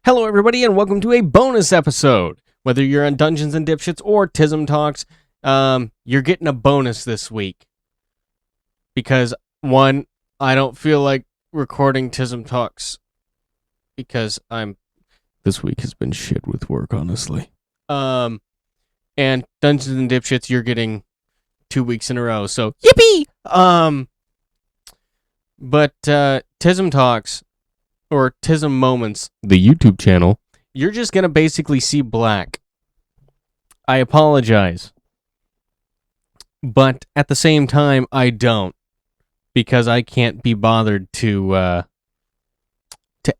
Hello, everybody, and welcome to a bonus episode. Whether you're on Dungeons and Dipshits or Tism Talks, you're getting a bonus this week. Because, one, I don't feel like recording Tism Talks. Because this week has been shit with work, honestly. And Dungeons and Dipshits, you're getting 2 weeks in a row, so yippee! But Tism Talks, or Tism Moments, the YouTube channel, you're just going to basically see black. I apologize. But at the same time, I don't. Because I can't be bothered to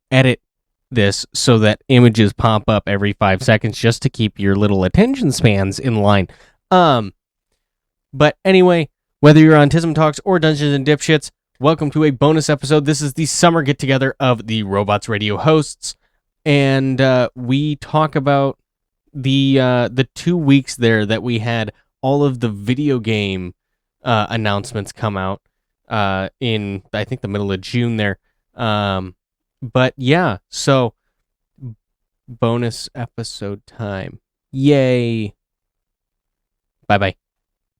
edit this so that images pop up every 5 seconds just to keep your little attention spans in line. But anyway, whether you're on Tism Talks or Dungeons and Dipshits, welcome to a bonus episode. This is the summer get-together of the Robots Radio hosts, and we talk about the 2 weeks there that we had all of the video game announcements come out in, I think, the middle of June there. But yeah, so bonus episode time. Yay. Bye-bye.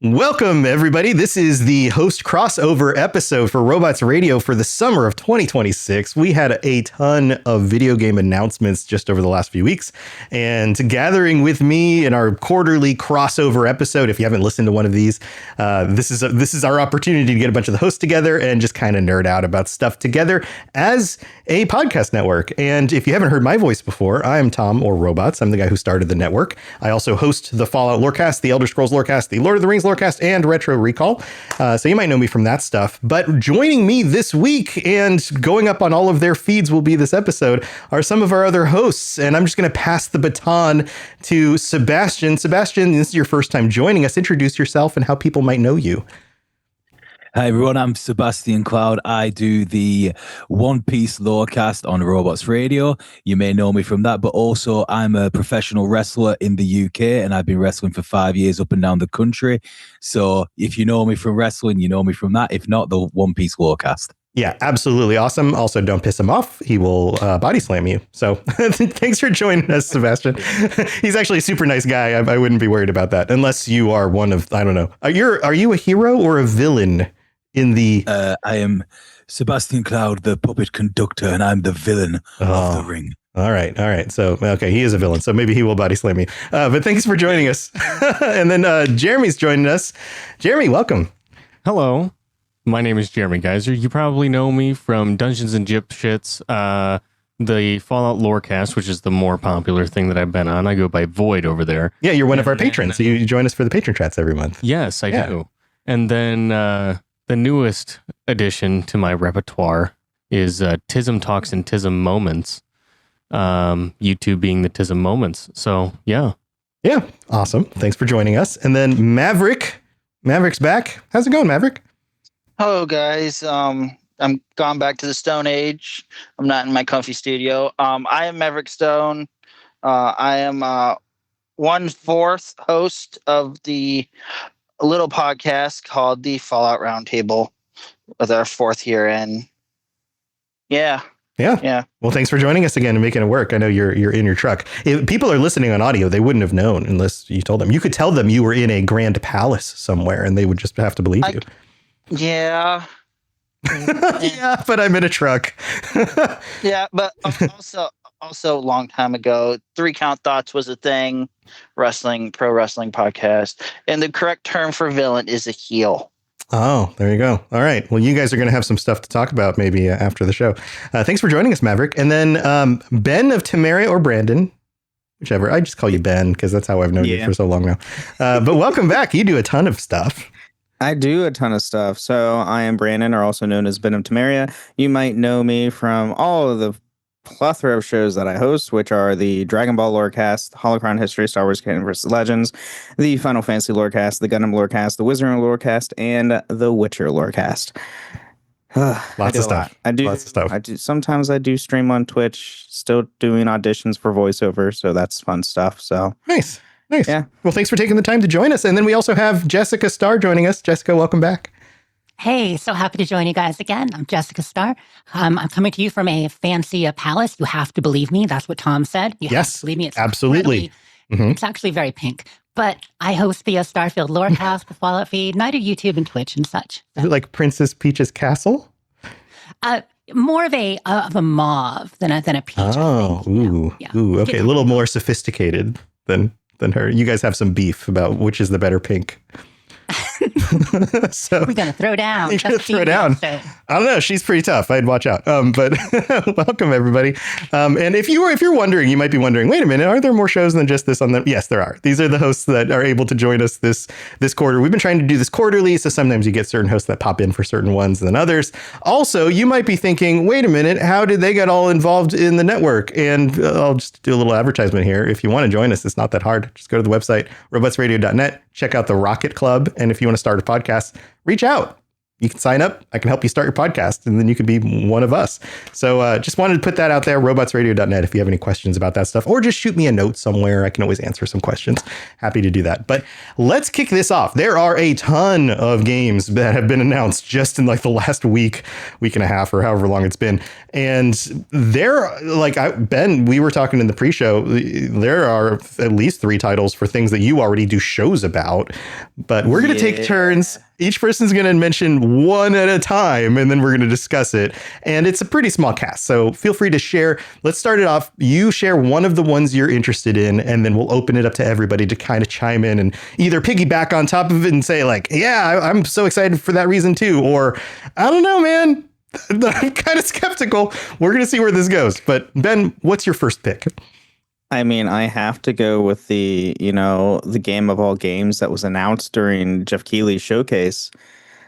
Welcome, everybody. This is the host crossover episode for Robots Radio for the summer of 2026. We had a ton of video game announcements just over the last few weeks. And gathering with me in our quarterly crossover episode, if you haven't listened to one of these, this is our opportunity to get a bunch of the hosts together and just kind of nerd out about stuff together as a podcast network. And if you haven't heard my voice before, I am Tom, or Robots. I'm the guy who started the network. I also host the Fallout Lorecast, the Elder Scrolls Lorecast, the Lord of the Rings Lorecast, and Retro Recall. So you might know me from that stuff. But joining me this week and going up on all of their feeds will be this episode are some of our other hosts. And I'm just going to pass the baton to Sebastian. Sebastian, this is your first time joining us. Introduce yourself and how people might know you. Hi everyone, I'm Sebastian Cloud. I do the One Piece Lorecast on Robots Radio. You may know me from that, but also I'm a professional wrestler in the UK and I've been wrestling for 5 years up and down the country. So if you know me from wrestling, you know me from that. If not, the One Piece Lorecast. Yeah, absolutely awesome. Also, don't piss him off. He will body slam you. So thanks for joining us, Sebastian. He's actually a super nice guy. I wouldn't be worried about that unless you are one of, I don't know. Are you a hero or a villain in the... I am Sebastian Cloud, the puppet conductor, and I'm the villain of the ring. All right. So, okay, he is a villain, so maybe he will body slam me. But thanks for joining us. And then Jeremy's joining us. Jeremy, welcome. Hello. My name is Jeremy Geyser. You probably know me from Dungeons and Dipshits, the Fallout Lorecast, which is the more popular thing that I've been on. I go by Void over there. Yeah, you're one of our patrons. So you join us for the patron chats every month. Yes, I do. And then the newest addition to my repertoire is Tism Talks and Tism Moments. YouTube being the Tism Moments. So, yeah. Yeah, awesome. Thanks for joining us. And then Maverick. Maverick's back. How's it going, Maverick? Hello, guys. I'm gone back to the Stone Age. I'm not in my comfy studio. I am Maverick Stone. I am 1/4 host of the little podcast called the Fallout Roundtable with our 4th year in. Yeah. Well, thanks for joining us again and making it work. I know you're in your truck. If people are listening on audio, they wouldn't have known unless you told them. You could tell them you were in a grand palace somewhere and they would just have to believe you. Yeah. Yeah, but I'm in a truck. Yeah, but also a long time ago, 3 Count Thoughts was a thing, pro wrestling podcast. And the correct term for villain is a heel. Oh, there you go. All right. Well, you guys are going to have some stuff to talk about maybe after the show. Thanks for joining us, Maverick. And then Ben of Temeria or Brandon, whichever. I just call you Ben because that's how I've known you for so long now. But welcome back. You do a ton of stuff. I do a ton of stuff. So I am Brandon, or also known as Ben of Temeria. You might know me from all of the plethora of shows that I host, which are the Dragon Ball Lorecast, Holocron History, Star Wars Canon vs. Legends, the Final Fantasy Lorecast, the Gundam Lorecast, the Wizarding Lorecast, and the Witcher Lorecast. Lots of stuff. Lots of stuff. I do. Sometimes I do stream on Twitch, still doing auditions for voiceover, so that's fun stuff. So nice. Yeah. Well, thanks for taking the time to join us. And then we also have Jessica Starr joining us. Jessica, welcome back. Hey, so happy to join you guys again. I'm Jessica Starr. I'm coming to you from a fancy palace. You have to believe me. That's what Tom said. You have to believe me. It's absolutely. It's actually very pink. But I host the Starfield Lorecast, the Fallout feed, and I do YouTube and Twitch and such. Is it like Princess Peach's castle? More of a mauve than a peach. Oh, ooh, ooh. Okay, a little more sophisticated than her. You guys have some beef about which is the better pink. So we're gonna throw down. You're gonna throw down. I don't know. She's pretty tough. I'd watch out. But welcome everybody. And if you're wondering, you might be wondering, wait a minute, are there more shows than just this on them? Yes, there are. These are the hosts that are able to join us this quarter. We've been trying to do this quarterly, so sometimes you get certain hosts that pop in for certain ones than others. Also, you might be thinking, wait a minute, how did they get all involved in the network? And I'll just do a little advertisement here. If you want to join us, it's not that hard. Just go to the website, robotsradio.net, check out the Rocket Club, and if you want to start a podcast, reach out. You can sign up. I can help you start your podcast, and then you could be one of us. So just wanted to put that out there, robotsradio.net, if you have any questions about that stuff, or just shoot me a note somewhere. I can always answer some questions. Happy to do that. But let's kick this off. There are a ton of games that have been announced just in like the last week and a half, or however long it's been. And Ben, we were talking in the pre-show, there are at least 3 titles for things that you already do shows about, but we're going to take turns. Each person's going to mention one at a time, and then we're going to discuss it. And it's a pretty small cast, so feel free to share. Let's start it off. You share one of the ones you're interested in, and then we'll open it up to everybody to kind of chime in and either piggyback on top of it and say like, yeah, I'm so excited for that reason too. Or I don't know, man, I'm kind of skeptical. We're going to see where this goes. But Ben, what's your first pick? I mean, I have to go with the game of all games that was announced during Jeff Keighley's showcase,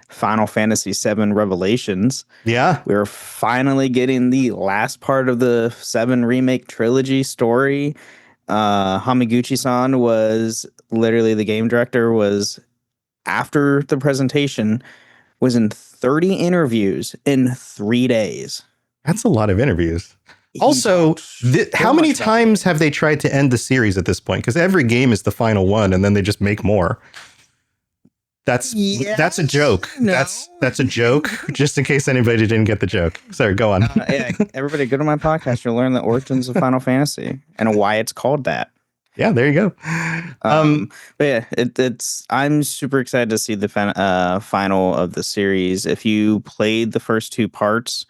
Final Fantasy VII Revelations. Yeah. We're finally getting the last part of the 7 remake trilogy story. Hamaguchi-san was literally the game director, was after the presentation, was in 30 interviews in 3 days. That's a lot of interviews. Also, how many times have they tried to end the series at this point? Because every game is the final one, and then they just make more. That's a joke. No. That's a joke. Just in case anybody didn't get the joke. Sorry, go on. Yeah, everybody, go to my podcast. You'll learn the origins of Final Fantasy and why it's called that. Yeah, there you go. But yeah, I'm super excited to see the final of the series. If you played the first 2 parts.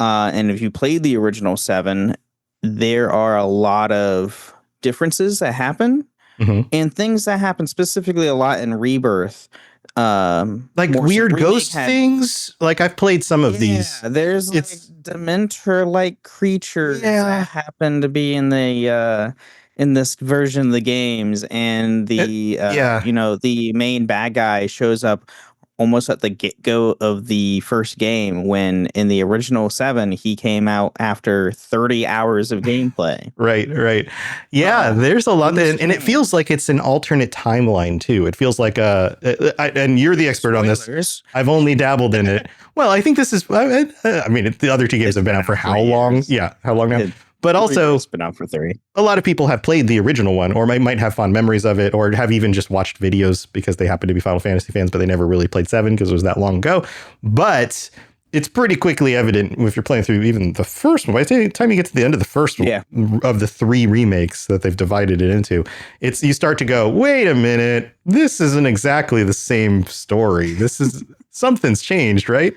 And if you played the original 7, there are a lot of differences that happen, and things that happen specifically a lot in Rebirth. Like weird ghost things. Like I've played some of these. There's like Dementor-like creatures that happen to be in the in this version of the games, and the the main bad guy shows up almost at the get-go of the first game, when in the original 7, he came out after 30 hours of gameplay. Right. Yeah, there's a lot. And it feels like it's an alternate timeline, too. It feels like and you're the expert on this. I've only dabbled in it. Well, I think this is, I mean, the other 2 games have been out for how long? Years. Yeah, how long now? But also, it's been out for 3. A lot of people have played the original one, or might have fond memories of it, or have even just watched videos because they happen to be Final Fantasy fans, but they never really played 7 because it was that long ago. But it's pretty quickly evident if you're playing through even the first one. By the time you get to the end of the first one of the 3 remakes that they've divided it into, you start to go, wait a minute, this isn't exactly the same story. This is something's changed, right?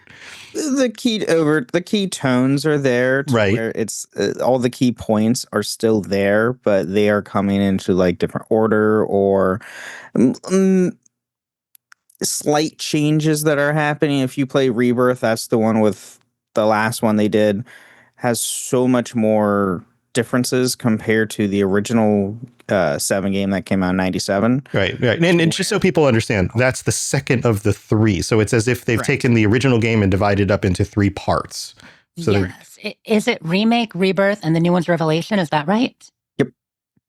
The key tones are there, right? Where it's all the key points are still there, but they are coming into like different order, or slight changes that are happening. If you play Rebirth, that's the one with the last one they did, has so much more differences compared to the original 7 game that came out in 97. Right. And just so people understand, that's the second of the 3. So it's as if they've taken the original game and divided up into 3 parts. So yes. Is it remake, Rebirth, and the new one's Revelation? Is that right? Yep.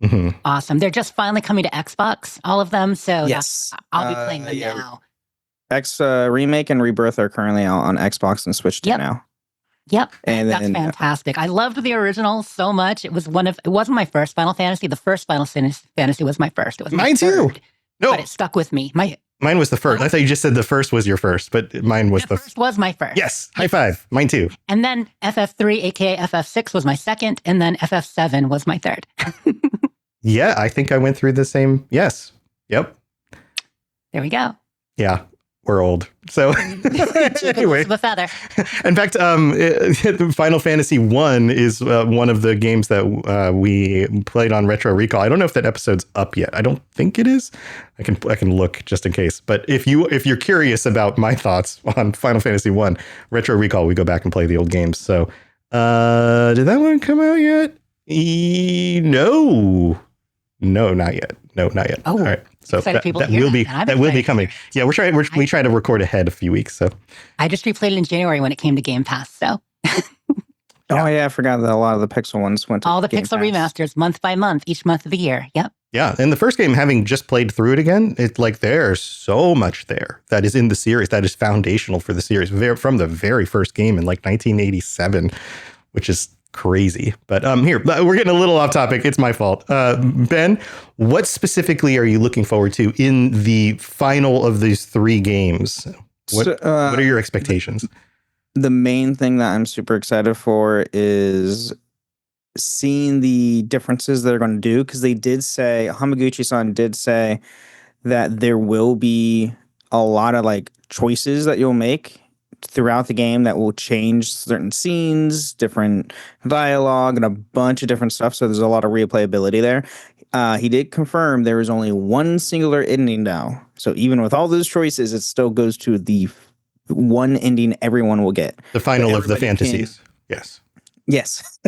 Mm-hmm. Awesome. They're just finally coming to Xbox, all of them. So yes, I'll be playing them now. Remake and Rebirth are currently out on Xbox and Switch now. Yep, and that's fantastic. I loved the original so much. It wasn't my first Final Fantasy. The first Final Fantasy was my first. It was mine too. No, but it stuck with me. Mine was the first. I thought you just said the first was your first, but mine was The first was my first. Yes. High five. Mine too. And then FF3, aka FF6, was my second, and then FF7 was my third. Yeah, I think I went through the same. Yes. Yep. There we go. Yeah. We're old. So anyway, Of a feather. in fact, Final Fantasy 1 is one of the games that we played on Retro Recall. I don't know if that episode's up yet. I don't think it is. I can look just in case. But if you're curious about my thoughts on Final Fantasy 1, Retro Recall, we go back and play the old games. So did that one come out yet? No, not yet. No, not yet. Oh, all right. So that will be coming. Yeah, we try to record ahead a few weeks. So I just replayed it in January when it came to Game Pass. So Oh yeah, I forgot that a lot of the Pixel ones went to all the Game Pixel Pass. remasters, month by month, each month of the year. Yep. yeah, and the first game, having just played through it again, it's like there's so much there that is in the series that is foundational for the series from the very first game in like 1987, which is crazy. But here, we're getting a little off topic. It's my fault. Ben, what specifically are you looking forward to in the final of these 3 games? What are your expectations? The main thing that I'm super excited for is seeing the differences they're going to do, because they did say, Hamaguchi-san did say that there will be a lot of like choices that you'll make throughout the game that will change certain scenes, different dialogue, and a bunch of different stuff. So there's a lot of replayability there. He did confirm there is only one singular ending now. So even with all those choices, it still goes to the one ending everyone will get. The final of the fantasies. Yes. Yes.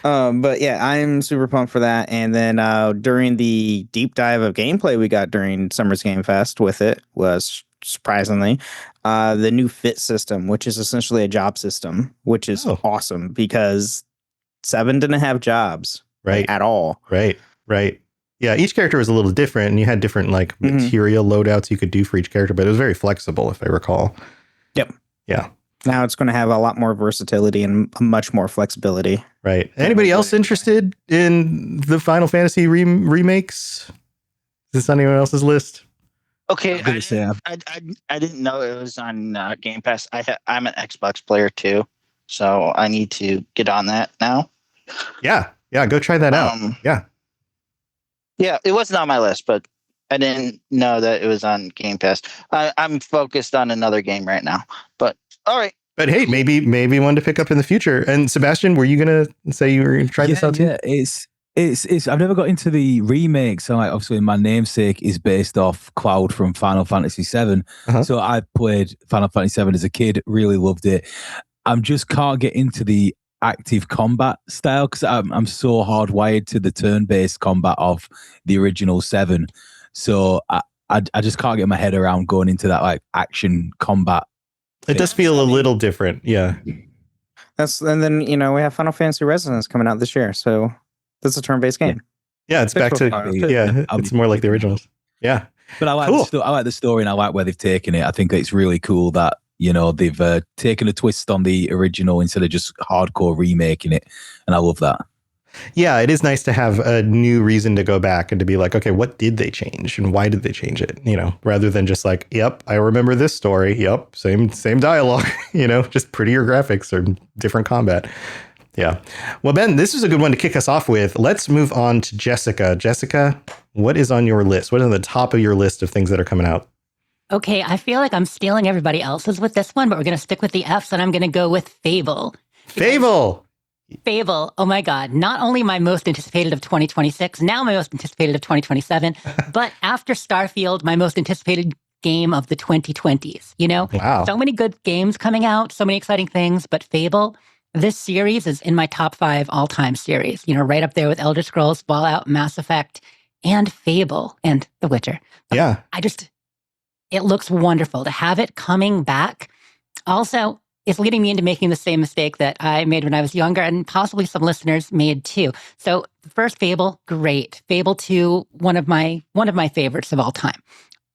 But yeah, I'm super pumped for that. And then during the deep dive of gameplay we got during Summer's Game Fest with it was surprisingly the new fit system, which is essentially a job system, which is awesome because 7 didn't have jobs at all. Right. Yeah, each character was a little different, and you had different like material loadouts you could do for each character, but it was very flexible, if I recall. Yep. Yeah. Now it's going to have a lot more versatility and much more flexibility. Right. Anybody else interested in the Final Fantasy remakes? Is this on anyone else's list? Okay, I didn't know it was on Game Pass. I'm an Xbox player too, so I need to get on that now. Yeah, go try that out. Yeah, it wasn't on my list, but I didn't know that it was on Game Pass. I'm focused on another game right now, but all right. But hey, maybe one to pick up in the future. And Sebastian, were you gonna say you were gonna try this out too? Yeah, it's I've never got into the remake. So like, obviously my namesake is based off Cloud from Final Fantasy VII. So I played Final Fantasy VII as a kid, really loved it. I'm just can't get into the active combat style because I'm so hardwired to the turn-based combat of the original 7. So I just can't get my head around going into that like action combat. It does feel a little different. Yeah. And then, we have Final Fantasy Resonance coming out this year. So that's a turn-based game. Yeah, it's back to, it's more like the originals. Yeah. But I like the story and I like where they've taken it. I think it's really cool that, they've taken a twist on the original instead of just hardcore remaking it. And I love that. Yeah, it is nice to have a new reason to go back and to be like, okay, what did they change and why did they change it? Rather than just like, yep, I remember this story. Yep, same dialogue, just prettier graphics or different combat. Yeah. Well, Ben, this is a good one to kick us off with. Let's move on to Jessica. Jessica, what is on your list? What is on the top of your list of things that are coming out? Okay, I feel like I'm stealing everybody else's with this one, but we're going to stick with the Fs, and I'm going to go with Fable. Fable! Oh my God. Not only my most anticipated of 2026, now my most anticipated of 2027, but after Starfield, my most anticipated game of the 2020s. Wow. So many good games coming out, so many exciting things, but Fable, this series is in my top 5 all-time series, right up there with Elder Scrolls, Fallout, Mass Effect, and Fable, and The Witcher. Yeah. It looks wonderful to have it coming back. Also, it's leading me into making the same mistake that I made when I was younger and possibly some listeners made too. So the first Fable, great. Fable 2, one of my favorites of all time.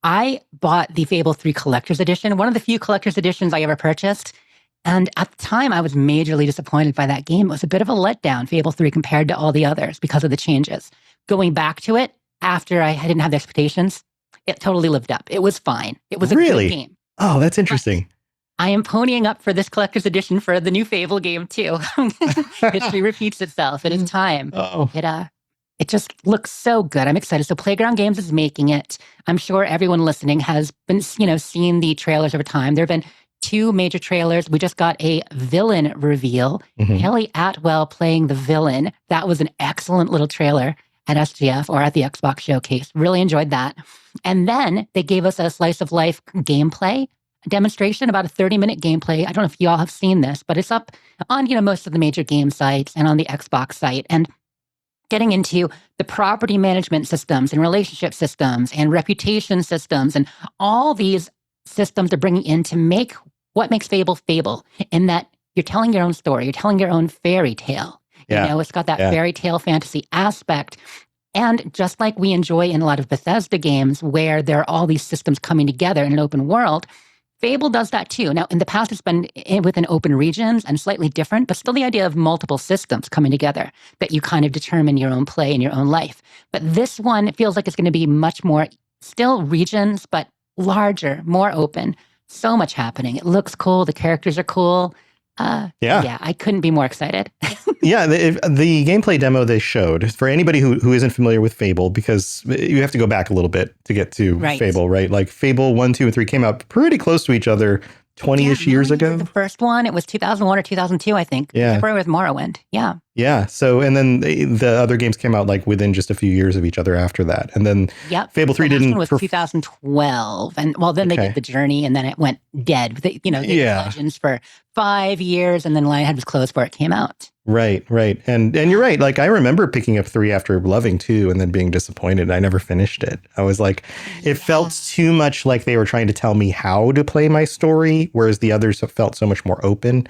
I bought the Fable 3 Collector's Edition, one of the few collector's editions I ever purchased. And at the time, I was majorly disappointed by that game. It was a bit of a letdown, Fable 3, compared to all the others because of the changes. Going back to it, after I didn't have the expectations, it totally lived up. It was fine. It was a Really? good game. Oh, that's interesting. I am ponying up for this collector's edition for the new Fable game too. History repeats itself. It is time. Oh, It just looks so good. I'm excited. So Playground Games is making it. I'm sure everyone listening has been, seen the trailers over time. There have been 2 major trailers. We just got a villain reveal. Haley Atwell playing the villain. That was an excellent little trailer at SGF or at the Xbox Showcase. Really enjoyed that. And then they gave us a slice of life gameplay demonstration, about a 30-minute gameplay. I don't know if you all have seen this, but it's up on, most of the major game sites and on the Xbox site. And getting into the property management systems and relationship systems and reputation systems and all these systems they're bringing in to make what makes Fable Fable, in that you're telling your own story, you're telling your own fairy tale. Yeah. It's got that fairy tale fantasy aspect. And just like we enjoy in a lot of Bethesda games where there are all these systems coming together in an open world, Fable does that too. Now, in the past, it's been within open regions and slightly different, but still the idea of multiple systems coming together that you kind of determine your own play in your own life. But this one, it feels like it's going to be much more, still regions, but larger, more open. So much happening. It looks cool. The characters are cool. Yeah, I couldn't be more excited. Yeah, the gameplay demo they showed, for anybody who isn't familiar with Fable, because you have to go back a little bit to get to Fable, right? Like Fable 1, 2, and 3 came out pretty close to each other 20-ish years ago. The first one, it was 2001 or 2002, I think. Yeah. Contemporary with Morrowind. Yeah. Yeah. So, and then the other games came out like within just a few years of each other after that. And then Fable 3 didn't. One was 2012. And then they did the Journey and then it went dead. They did Legends for 5 years and then Lionhead was closed before it came out. Right. And you're right. Like I remember picking up 3 after loving 2 and then being disappointed. I never finished it. I was like, it felt too much like they were trying to tell me how to play my story, whereas the others felt so much more open.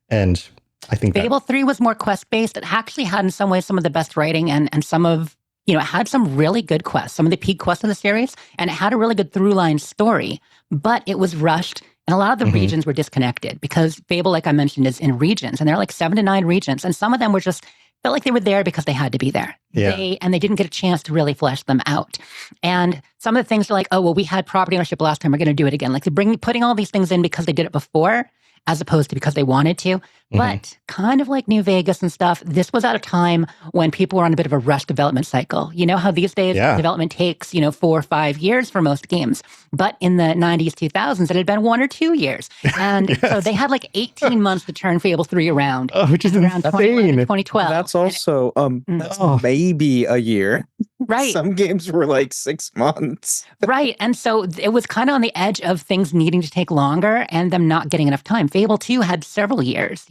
And I think Fable 3 was more quest-based. It actually had in some ways some of the best writing and some of, it had some really good quests, some of the peak quests of the series, and it had a really good through-line story, but it was rushed. And a lot of the regions were disconnected because Fable, like I mentioned, is in regions, and there are like 7 to 9 regions, and some of them felt like they were there because they had to be there. Yeah. They didn't get a chance to really flesh them out. And some of the things are like, oh, well, we had property ownership last time, we're going to do it again. Like putting all these things in because they did it before, as opposed to because they wanted to. But kind of like New Vegas and stuff, this was at a time when people were on a bit of a rush development cycle. You know how these days development takes, 4 or 5 years for most games. But in the 90s, 2000s, it had been 1 or 2 years. And so they had like 18 months to turn Fable 3 around. Oh, which is around insane. 2012. That's also that's maybe a year. Right. Some games were like 6 months. Right. And so it was kind of on the edge of things needing to take longer and them not getting enough time. Fable 2 had several years,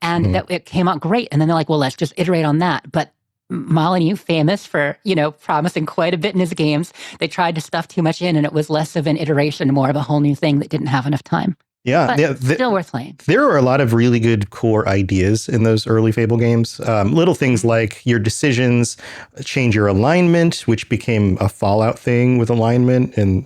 and that it came out great. And then they're like, well, let's just iterate on that. But Molyneux, famous for, promising quite a bit in his games, they tried to stuff too much in and it was less of an iteration, more of a whole new thing that didn't have enough time. Yeah, still worth playing. There are a lot of really good core ideas in those early Fable games. Little things like your decisions change your alignment, which became a Fallout thing with alignment in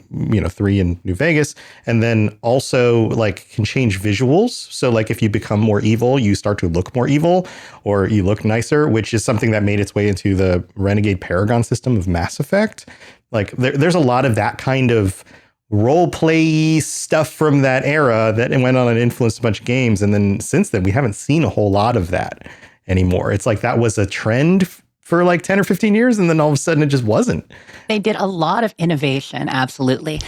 3 in New Vegas, and then also like can change visuals. So like if you become more evil, you start to look more evil, or you look nicer, which is something that made its way into the Renegade Paragon system of Mass Effect. Like there's a lot of that kind of role play stuff from that era that went on and influenced a bunch of games. And then since then, we haven't seen a whole lot of that anymore. It's like that was a trend for like 10 or 15 years. And then all of a sudden it just wasn't. They did a lot of innovation. Absolutely.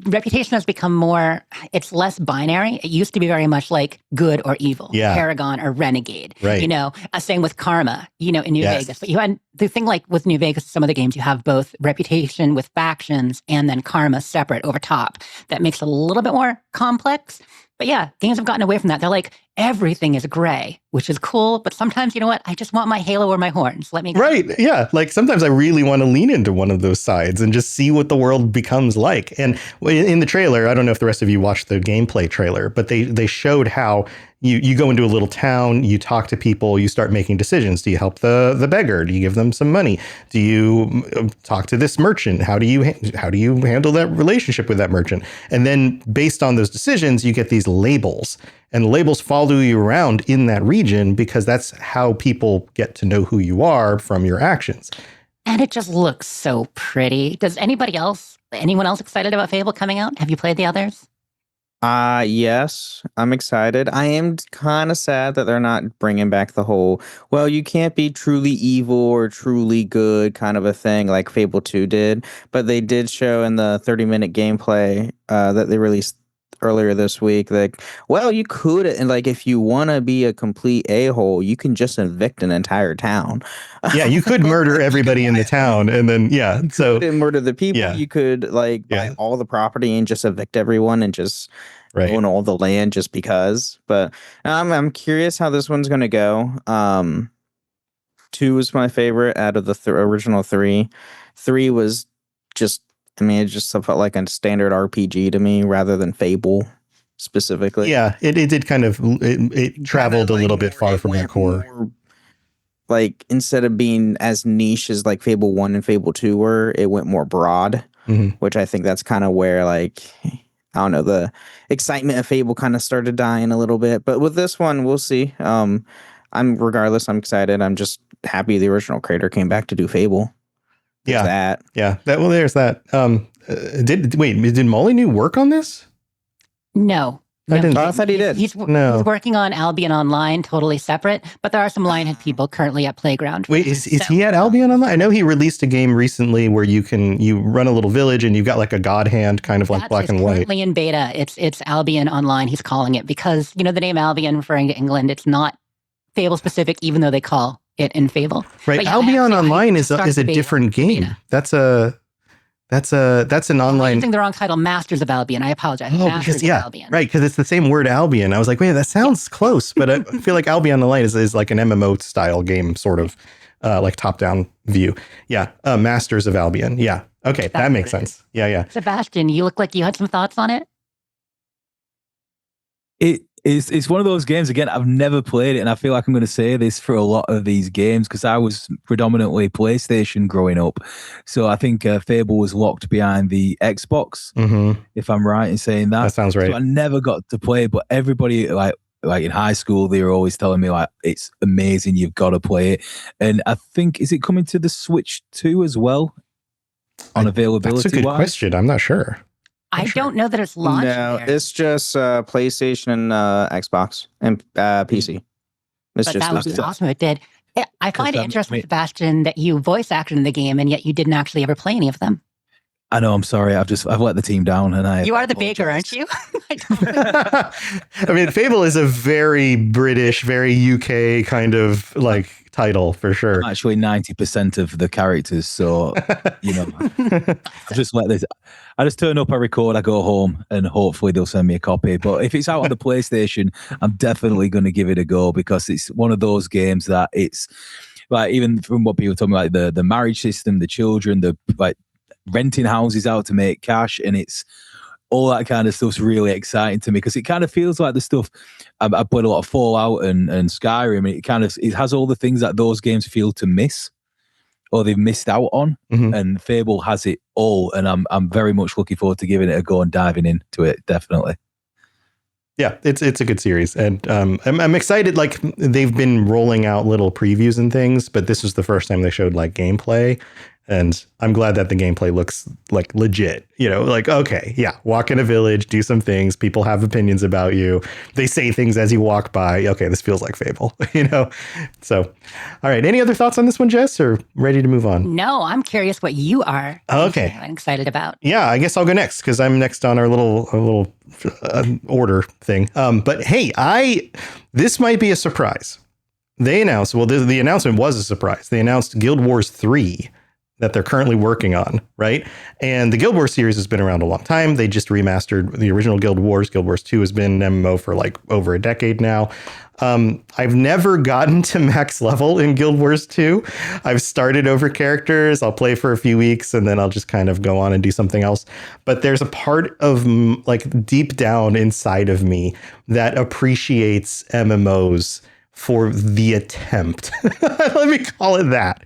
Reputation has become more, it's less binary. It used to be very much like good or evil, Paragon or Renegade, right. Same with Karma, in New Vegas. But you had the thing like with New Vegas, some of the games, you have both Reputation with factions and then Karma separate over top. That makes it a little bit more complex. But yeah, games have gotten away from that. They're like, everything is gray, which is cool. But sometimes, you know what? I just want my halo or my horns. Let me go. Right. Yeah. Like sometimes I really want to lean into one of those sides and just see what the world becomes like. And in the trailer, I don't know if the rest of you watched the gameplay trailer, but they showed how you go into a little town, you talk to people, you start making decisions. Do you help the beggar? Do you give them some money? Do you talk to this merchant? How do you handle that relationship with that merchant? And then based on those decisions, you get these labels. And the labels follow you around in that region because that's how people get to know who you are from your actions. And it just looks so pretty. Does anyone else excited about Fable coming out? Have you played the others? Yes, I'm excited. I am kind of sad that they're not bringing back the whole, well, you can't be truly evil or truly good kind of a thing like Fable 2 did. But they did show in the 30-minute gameplay that they released earlier this week, like, well, you could, and like, if you want to be a complete a-hole, you can just evict an entire town. Yeah, you could murder everybody in the town, and then You could murder the people. Yeah. You could like buy all the property and just evict everyone and just own all the land just because. But I'm curious how this one's gonna go. 2 was my favorite out of the original 3. 3 was just, I mean, it just felt like a standard RPG to me rather than Fable specifically. Yeah, it did kind of, it traveled a little bit far from that core. More, like, instead of being as niche as like Fable 1 and Fable 2 were, it went more broad, which I think that's kind of where, like, I don't know, the excitement of Fable kind of started dying a little bit. But with this one, we'll see. I'm excited. I'm just happy the original creator came back to do Fable. There's that. Yeah. There's that. Did Molyneux work on this? No. I didn't. I thought he did. He's working on Albion Online, totally separate, but there are some Lionhead people currently at Playground. Wait, is he at Albion Online? I know he released a game recently where you run a little village and you've got like a god hand, kind of like black and white. Currently in beta. It's Albion Online. He's calling it because the name Albion referring to England. It's not Fable specific, even though they call it in Fable. Right, Albion Online is a different game. Beta. That's an online. I'm using the wrong title, Masters of Albion. I apologize. Oh, Masters of Albion. Right, because it's the same word, Albion. I was like, wait, that sounds close, but I feel like Albion Online is like an MMO style game, sort of like top down view. Yeah, Masters of Albion. Yeah, okay, that makes sense. Yeah. Sebastian, you look like you had some thoughts on it. It's one of those games, again, I've never played it, and I feel like I'm going to say this for a lot of these games because I was predominantly PlayStation growing up. So I think Fable was locked behind the Xbox, if I'm right in saying that. That sounds right. So I never got to play it, but everybody, like in high school, they were always telling me, like, it's amazing, you've got to play it. And I think, is it coming to the Switch 2 as well on availability? That's a good question. I'm not sure. I don't know that it's launched. No, it's just PlayStation and Xbox and PC. But that would be awesome if it did. I find it interesting, Sebastian, that you voice acted in the game and yet you didn't actually ever play any of them. I know, I'm sorry. I've let the team down, and you are the baker, aren't you? I mean, Fable is a very British, very UK kind of like title for sure. I'm actually 90% of the characters, so I just turn up, I record, I go home, and hopefully they'll send me a copy. But if it's out on the PlayStation, I'm definitely going to give it a go because it's one of those games that it's like, even from what people told me, like the marriage system, the children, the like renting houses out to make cash, and it's all that kind of stuff's really exciting to me because it kind of feels like the stuff I played a lot of Fallout and Skyrim, and it has all the things that those games feel to miss or they've missed out on, and Fable has it all, and I'm very much looking forward to giving it a go and diving into it, definitely. Yeah, it's a good series, and I'm excited. Like, they've been rolling out little previews and things, but this was the first time they showed like gameplay. And I'm glad that the gameplay looks like legit, like, okay, yeah, walk in a village, do some things. People have opinions about you. They say things as you walk by. Okay, this feels like Fable, So, all right. Any other thoughts on this one, Jess, or ready to move on? No, I'm curious what you are excited about. Yeah, I guess I'll go next because I'm next on our little order thing. But hey, this might be a surprise. They announced, the announcement was a surprise. They announced Guild Wars 3. That they're currently working on, right? And the Guild Wars series has been around a long time. They just remastered the original Guild Wars. Guild Wars 2 has been an MMO for like over a decade now. I've never gotten to max level in Guild Wars 2. I've started over characters. I'll play for a few weeks and then I'll just kind of go on and do something else. But there's a part of like deep down inside of me that appreciates MMOs for the attempt. Let me call it that.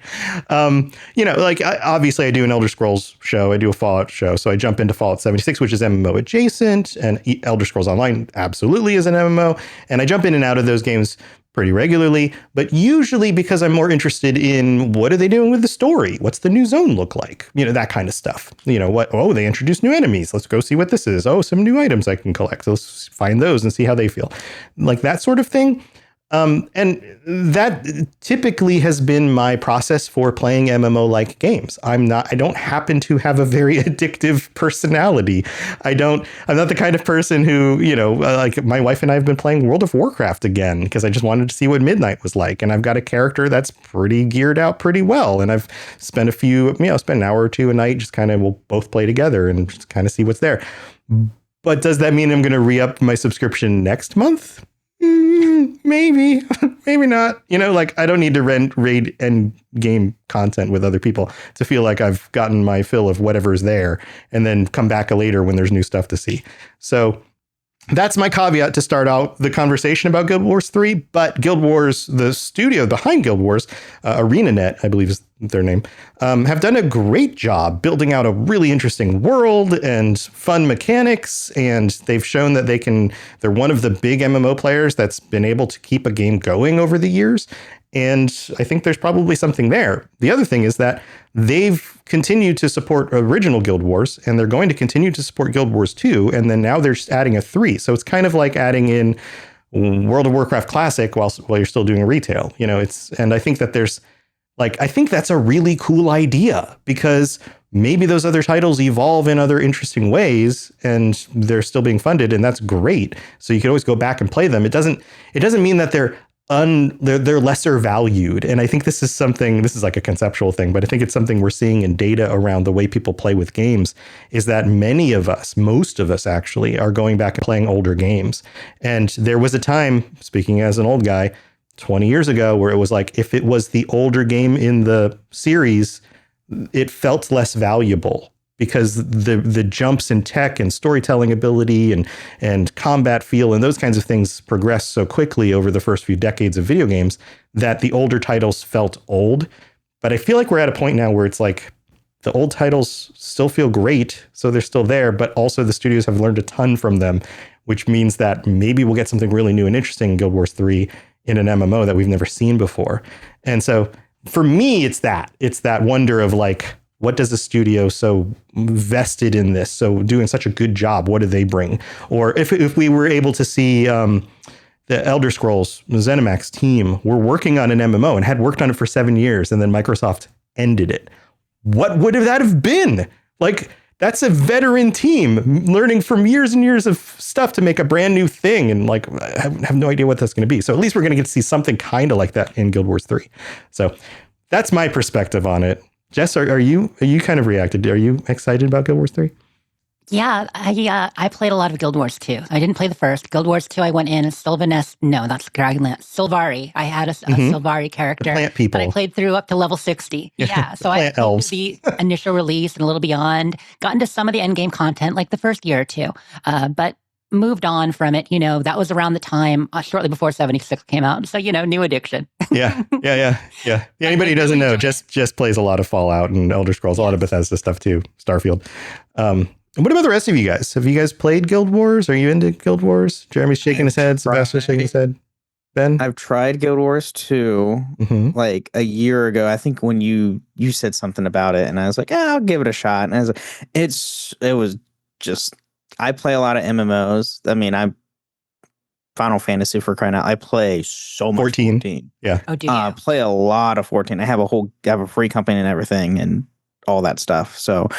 Obviously I do an Elder Scrolls show. I do a Fallout show. So I jump into Fallout 76, which is MMO adjacent, and Elder Scrolls Online absolutely is an MMO. And I jump in and out of those games pretty regularly, but usually because I'm more interested in what are they doing with the story? What's the new zone look like? That kind of stuff. They introduced new enemies. Let's go see what this is. Oh, some new items I can collect. Let's find those and see how they feel. Like that sort of thing. And that typically has been my process for playing MMO-like games. I don't happen to have a very addictive personality. I'm not the kind of person who, like my wife and I have been playing World of Warcraft again because I just wanted to see what Midnight was like. And I've got a character that's pretty geared out pretty well. And I've spent spent an hour or two a night, just kind of, we'll both play together and just kind of see what's there. But does that mean I'm going to re-up my subscription next month? Maybe, maybe not. I don't need to raid end game content with other people to feel like I've gotten my fill of whatever's there and then come back later when there's new stuff to see. So that's my caveat to start out the conversation about Guild Wars 3. But Guild Wars, the studio behind Guild Wars, ArenaNet, I believe is their name, have done a great job building out a really interesting world and fun mechanics. And they've shown that they're one of the big MMO players that's been able to keep a game going over the years. And I think there's probably something there. The other thing is that they've continued to support original Guild Wars, and they're going to continue to support Guild Wars 2, and then now they're just adding a 3. So it's kind of like adding in World of Warcraft Classic while you're still doing retail. And I think that I think that's a really cool idea because maybe those other titles evolve in other interesting ways and they're still being funded, and that's great. So you can always go back and play them. It doesn't mean that they're lesser valued. And I think this is like a conceptual thing, but I think it's something we're seeing in data around the way people play with games is that most of us actually are going back and playing older games. And there was a time, speaking as an old guy, 20 years ago, where it was like, if it was the older game in the series, it felt less valuable because the jumps in tech and storytelling ability and combat feel and those kinds of things progressed so quickly over the first few decades of video games that the older titles felt old. But I feel like we're at a point now where it's like the old titles still feel great, so they're still there, but also the studios have learned a ton from them, which means that maybe we'll get something really new and interesting in Guild Wars 3 in an MMO that we've never seen before. And so for me, it's that wonder of like, what does the studio so vested in this, so doing such a good job, what do they bring? Or if we were able to see the Elder Scrolls, the ZeniMax team were working on an MMO and had worked on it for 7 years, and then Microsoft ended it. What would that have been? Like, that's a veteran team learning from years and years of stuff to make a brand new thing. And like, I have no idea what that's going to be. So at least we're going to get to see something kind of like that in Guild Wars 3. So that's my perspective on it. Jess, are you kind of reacted? Are you excited about Guild Wars 3? Yeah, I played a lot of Guild Wars 2. I didn't play the first. Guild Wars 2, I went in as Sylvanest. No, that's Dragonlance. Sylvari. I had a Sylvari character. The plant people. But I played through up to level 60. Yeah, so I played the initial release and a little beyond. Got into some of the endgame content like the first year or two. But moved on from it. That was around the time shortly before 76 came out. So, new addiction. Yeah. Anybody who doesn't know, just plays a lot of Fallout and Elder Scrolls, a lot of Bethesda stuff too, Starfield. What about the rest of you guys? Have you guys played Guild Wars? Are you into Guild Wars? Jeremy's shaking his head. Sebastian's shaking his head. Ben? I've tried Guild Wars 2 like a year ago. I think when you said something about it and I was like, I'll give it a shot. And I was like, it was just, I play a lot of MMOs. I mean, I'm Final Fantasy for crying out. I play so much 14. Yeah. Oh, do you? I play a lot of 14. I have a free company and everything and all that stuff. So,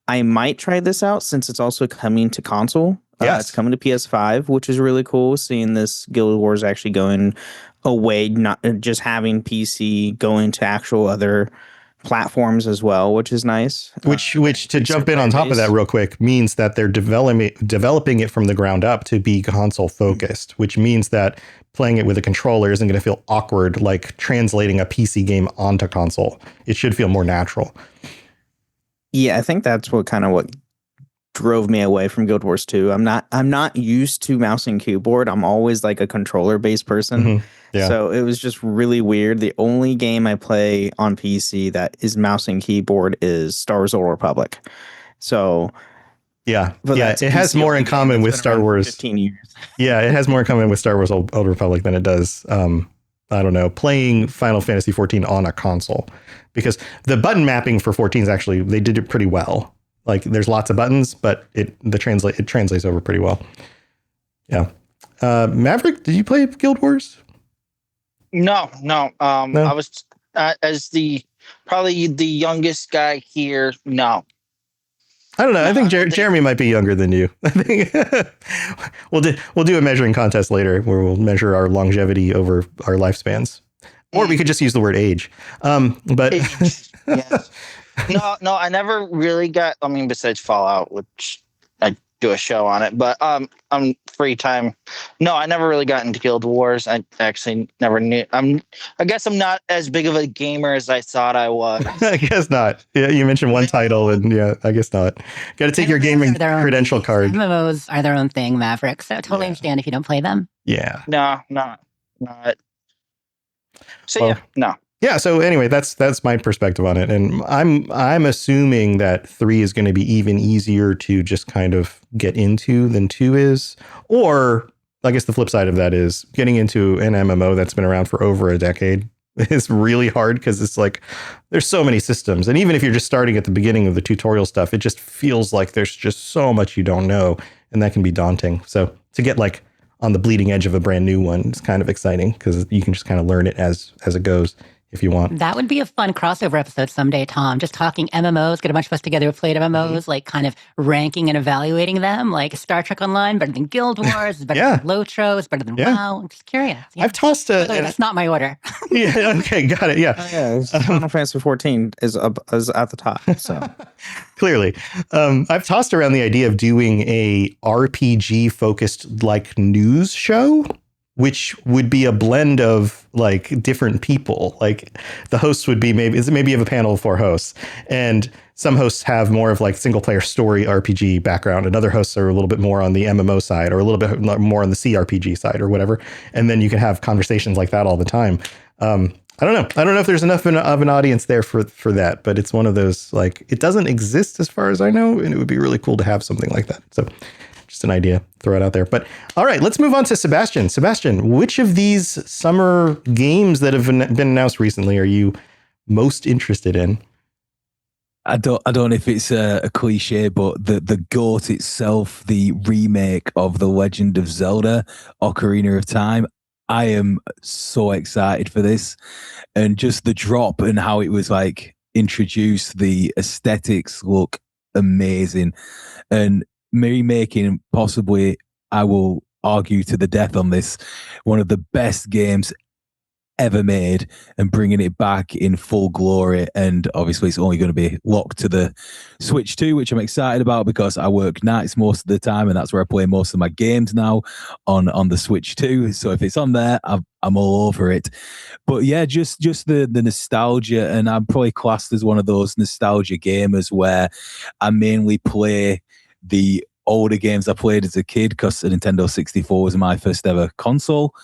I might try this out since it's also coming to console. Yes. It's coming to PS5, which is really cool. Seeing this Guild Wars actually going away, not just having PC, going to actual other platforms as well, which is nice. Which to jump in on top of that real quick means that they're developing it from the ground up to be console focused, which means that playing it with a controller isn't going to feel awkward like translating a PC game onto console. It should feel more natural. Yeah, I think that's what drove me away from Guild Wars 2. I'm not used to mouse and keyboard. I'm always like a controller based person. Mm-hmm. Yeah. So it was just really weird. The only game I play on PC that is mouse and keyboard is Star Wars: Old Republic. So Yeah, But yeah, that's it has PC more in only game common that's with been Star around for Wars. 15 years. Yeah, it has more in common with Star Wars Old Republic than it does, I don't know, playing Final Fantasy 14 on a console. Because the button mapping for 14 is actually, they did it pretty well. Like, there's lots of buttons, but it translates over pretty well. Yeah. Maverick, did you play Guild Wars? No. No? I was as probably the youngest guy here. No. I don't know. No, I think I don't think- Jeremy might be younger than you. I think we'll do a measuring contest later where we'll measure our longevity over our lifespans, or we could just use the word age. But Yes. No, I never really got. I mean, besides Fallout, which I do a show on it, but free time. No, I never really got into Guild Wars. I actually never knew. I guess I'm not as big of a gamer as I thought I was. I guess not. Yeah, you mentioned one title, and yeah, I guess not. Got to take your gaming credential card. MMOs are their own thing, Maverick. So totally understand if you don't play them. Yeah. No. So yeah, no. Yeah, so anyway, that's my perspective on it, and I'm assuming that 3 is going to be even easier to just kind of get into than 2 is, or I guess the flip side of that is getting into an MMO that's been around for over a decade is really hard because it's like there's so many systems, and even if you're just starting at the beginning of the tutorial stuff, it just feels like there's just so much you don't know, and that can be daunting. So to get like on the bleeding edge of a brand new one, it's kind of exciting because you can just kind of learn it as it goes. If you want. That would be a fun crossover episode someday, Tom. Just talking MMOs, get a bunch of us together who played MMOs, like kind of ranking and evaluating them, like Star Trek Online, better than Guild Wars, is better than Lotro, is better than WoW. I'm just curious. Yeah. I've tossed that's not my order. Yeah, okay, got it. Yeah. Oh, yeah, Final Fantasy 14 is at the top. So clearly. I've tossed around the idea of doing a RPG focused like news show, which would be a blend of like different people. Like the hosts would be maybe you have a panel of 4 hosts, and some hosts have more of like single player story RPG background, and other hosts are a little bit more on the MMO side or a little bit more on the CRPG side or whatever. And then you can have conversations like that all the time. I don't know. I don't know if there's enough of an audience there for that, but it's one of those, like, it doesn't exist as far as I know, and it would be really cool to have something like that. So just an idea, throw it out there. But all right, let's move on to Sebastian. Sebastian, which of these summer games that have been announced recently are you most interested in? I don't know if it's a cliche, but the GOAT itself, the remake of The Legend of Zelda, Ocarina of Time. I am so excited for this, and just the drop and how it was like introduced. The aesthetics look amazing, and remaking, possibly, I will argue to the death on this, one of the best games ever made, and bringing it back in full glory. And obviously it's only going to be locked to the Switch 2, which I'm excited about because I work nights most of the time, and that's where I play most of my games now, on the Switch 2. So if it's on there, I'm all over it. But yeah, just the nostalgia, and I'm probably classed as one of those nostalgia gamers where I mainly play the older games I played as a kid, because the Nintendo 64 was my first ever console.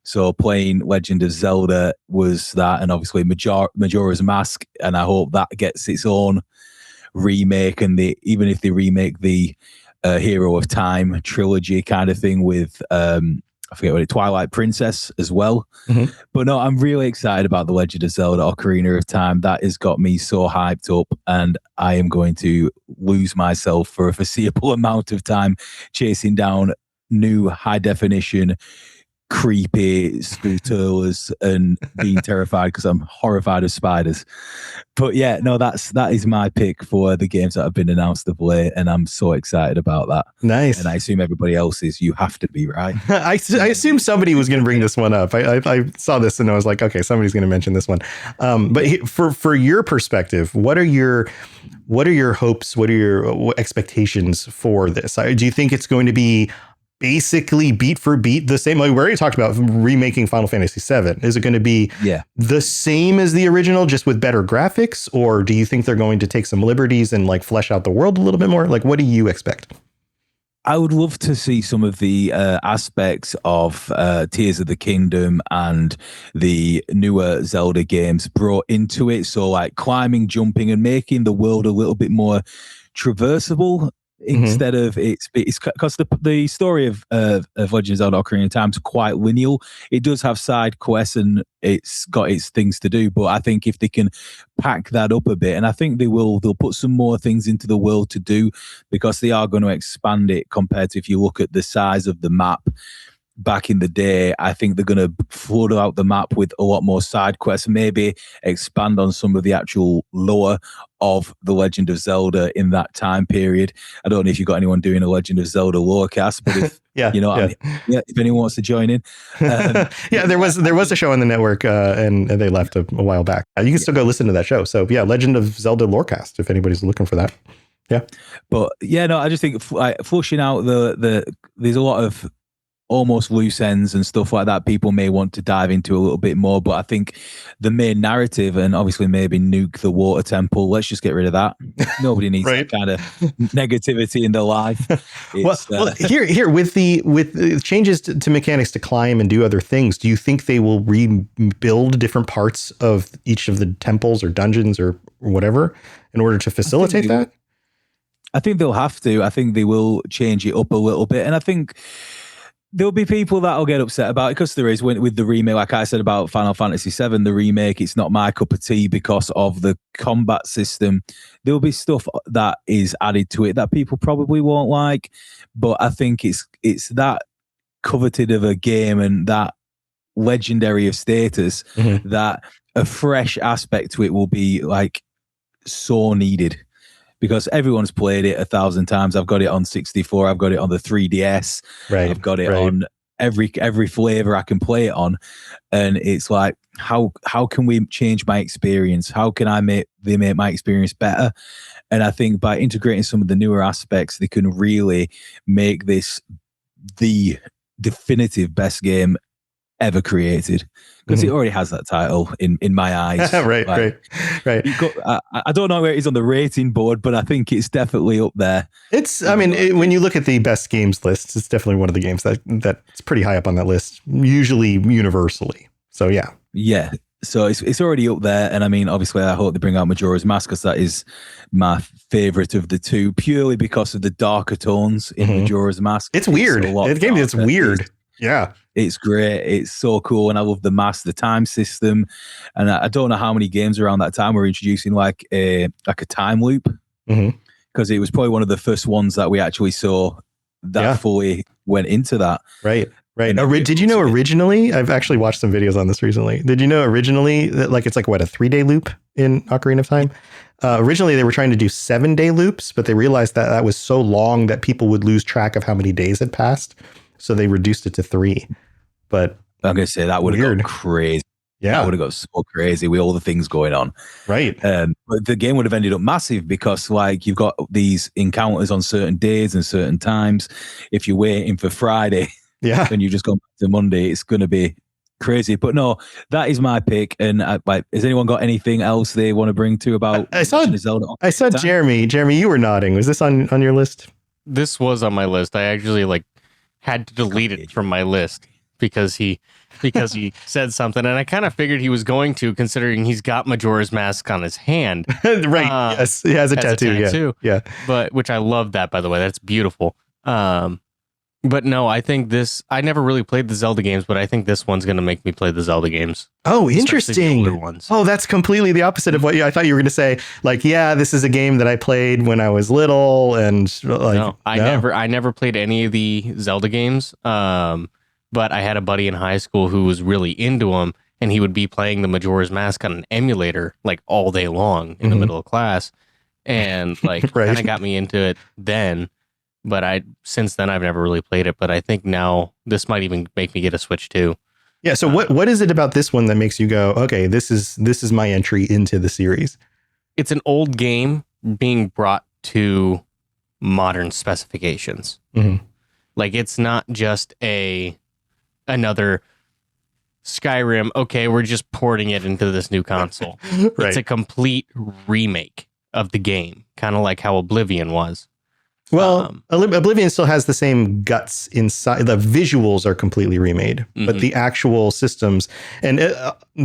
So playing Legend of Zelda was that, and obviously Majora's Mask, and I hope that gets its own remake. And even if they remake the Hero of Time trilogy kind of thing with I forget what it, Twilight Princess as well. Mm-hmm. But no, I'm really excited about The Legend of Zelda Ocarina of Time. That has got me so hyped up, and I am going to lose myself for a foreseeable amount of time chasing down new high definition creepy spooktailers and being terrified because I'm horrified of spiders. But yeah, no, that is my pick for the games that have been announced of late, and I'm so excited about that. Nice. And I assume everybody else is. You have to be, right? I assume somebody was going to bring this one up. I saw this and I was like, okay, somebody's going to mention this one. But for your perspective, what are your hopes? What are your expectations for this? Do you think it's going to be basically beat for beat the same? Like we already talked about remaking Final Fantasy VII. Is it going to be the same as the original, just with better graphics? Or do you think they're going to take some liberties and like flesh out the world a little bit more? Like, what do you expect? I would love to see some of the aspects of Tears of the Kingdom and the newer Zelda games brought into it. So like climbing, jumping, and making the world a little bit more traversable. instead of it's because the story of Legend of Zelda: Ocarina of Time is quite linear. It does have side quests and it's got its things to do, but I think if they can pack that up a bit, and I think they'll put some more things into the world to do, because they are going to expand it compared to if you look at the size of the map. Back in the day, I think they're going to flood out the map with a lot more side quests, maybe expand on some of the actual lore of the Legend of Zelda in that time period. I don't know if you've got anyone doing a Legend of Zelda lore cast, but if if anyone wants to join in, there was a show on the network, and they left a while back. You can still go listen to that show. So yeah, Legend of Zelda lorecast if anybody's looking for that. Yeah, but I just think flushing out there's a lot of almost loose ends and stuff like that people may want to dive into a little bit more, but I think the main narrative, and obviously maybe nuke the water temple, let's just get rid of that. Nobody needs that kind of negativity in their life. Here with the changes to mechanics to climb and do other things, do you think they will rebuild different parts of each of the temples or dungeons or whatever in order to facilitate that? I think they'll have to. I think they will change it up a little bit, and I think there'll be people that'll get upset about it, because there is with the remake, like I said about Final Fantasy VII, the remake, it's not my cup of tea because of the combat system. There'll be stuff that is added to it that people probably won't like, but I think it's that coveted of a game and that legendary of status that a fresh aspect to it will be like so needed. Because everyone's played it 1,000 times. I've got it on 64. I've got it on the 3DS. Right. I've got it on every flavor I can play it on. And it's like, how can we change my experience? How can they make my experience better? And I think by integrating some of the newer aspects, they can really make this the definitive best game ever created, because it already has that title in my eyes. right. I don't know where it is on the rating board, but I think it's definitely up there. When you look at the best games lists, it's definitely one of the games that's pretty high up on that list, usually universally. So yeah. So it's already up there, and I mean, obviously, I hope they bring out Majora's Mask, because that is my favorite of the two, purely because of the darker tones in Majora's Mask. It's weird. The game is weird. Yeah. It's great. It's so cool. And I love the mask, the time system. And I don't know how many games around that time were introducing like a time loop. Because it was probably one of the first ones that we actually saw that fully went into that. Right. Did you know originally, I've actually watched some videos on this recently. Did you know originally that it's like a 3-day loop in Ocarina of Time? Originally, they were trying to do 7-day loops, but they realized that was so long that people would lose track of how many days had passed. So they reduced it to 3. But I'm going to say that would have got crazy. Yeah. That would have got so crazy with all the things going on. Right. But the game would have ended up massive, because like you've got these encounters on certain days and certain times. If you're waiting for Friday and you just go back to Monday, it's going to be crazy. But no, that is my pick. And has anyone got anything else they want to bring to about Zelda? I saw Jeremy, you were nodding. Was this on your list? This was on my list. I actually had to delete it from my list because he said something, and I kind of figured he was going to, considering he's got Majora's Mask on his hand. Right. Yes, he has a tattoo. Yeah. But which I love that, by the way. That's beautiful. But no, I think I never really played the Zelda games, but I think this one's going to make me play the Zelda games. Oh, interesting. Oh, that's completely the opposite of what I thought you were going to say. This is a game that I played when I was little, and I never played any of the Zelda games. But I had a buddy in high school who was really into them, and he would be playing the Majora's Mask on an emulator all day long in the middle of class, and kind of got me into it then. But since then I've never really played it. But I think now this might even make me get a Switch too. Yeah. So what is it about this one that makes you go, okay, this is my entry into the series? It's an old game being brought to modern specifications. It's not just another Skyrim. Okay, we're just porting it into this new console. Right. It's a complete remake of the game, kind of like how Oblivion was. Well, Oblivion still has the same guts inside. The visuals are completely remade, but the actual systems and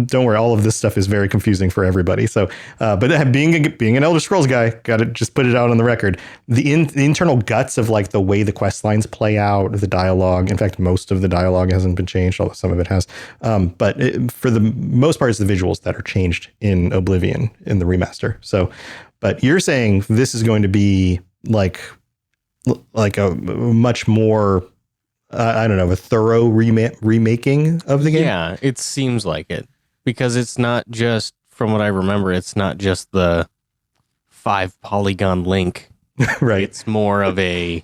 don't worry, all of this stuff is very confusing for everybody. So, but being an Elder Scrolls guy, got to just put it out on the record. The internal guts of like the way the quest lines play out, the dialogue. In fact, most of the dialogue hasn't been changed, although some of it has. But for the most part, it's the visuals that are changed in Oblivion in the remaster. So, but you're saying this is going to be like a much more, I don't know, a thorough remaking of the game. Yeah, it seems like it, because it's not just, from what I remember, it's not just the 5 polygon Link. Right. It's more of a,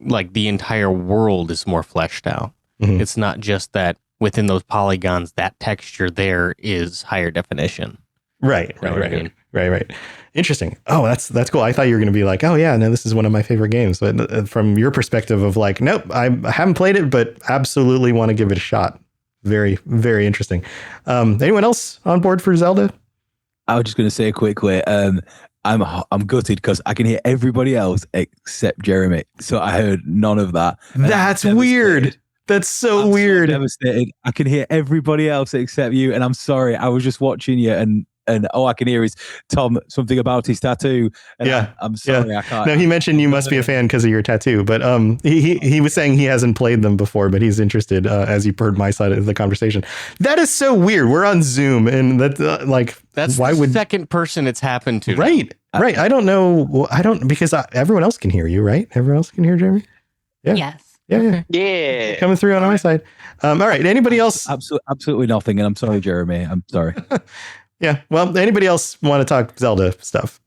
like, the entire world is more fleshed out. Mhm. It's not just that within those polygons, that texture there is higher definition. Right. You know what I mean? Right. Interesting. Oh, that's cool. I thought you were going to be like, oh yeah, no, this is one of my favorite games. But from your perspective of like, nope, I haven't played it, but absolutely want to give it a shot. Very, very interesting. Anyone else on board for Zelda? I was just going to say quickly, I'm gutted because I can hear everybody else except Jeremy. So I heard none of that. And That's I'm weird. devastated. That's so I'm weird. Devastated. I can hear everybody else except you, and I'm sorry. I was just watching you, and all I can hear is Tom something about his tattoo. And Yeah. I'm sorry. I can't. No, he mentioned you must be a fan because of your tattoo, but he was saying he hasn't played them before, but he's interested as he heard my side of the conversation. That is so weird. We're on Zoom, and that That's why the would second person it's happened to. right. I don't know. Well, I don't because everyone else can hear you, right? Everyone else can hear Jeremy. Yeah. Yes. Yeah. Coming through on my side. All right. Anybody else? Absolutely nothing. And I'm sorry, Jeremy. I'm sorry. Yeah. Well, anybody else want to talk Zelda stuff?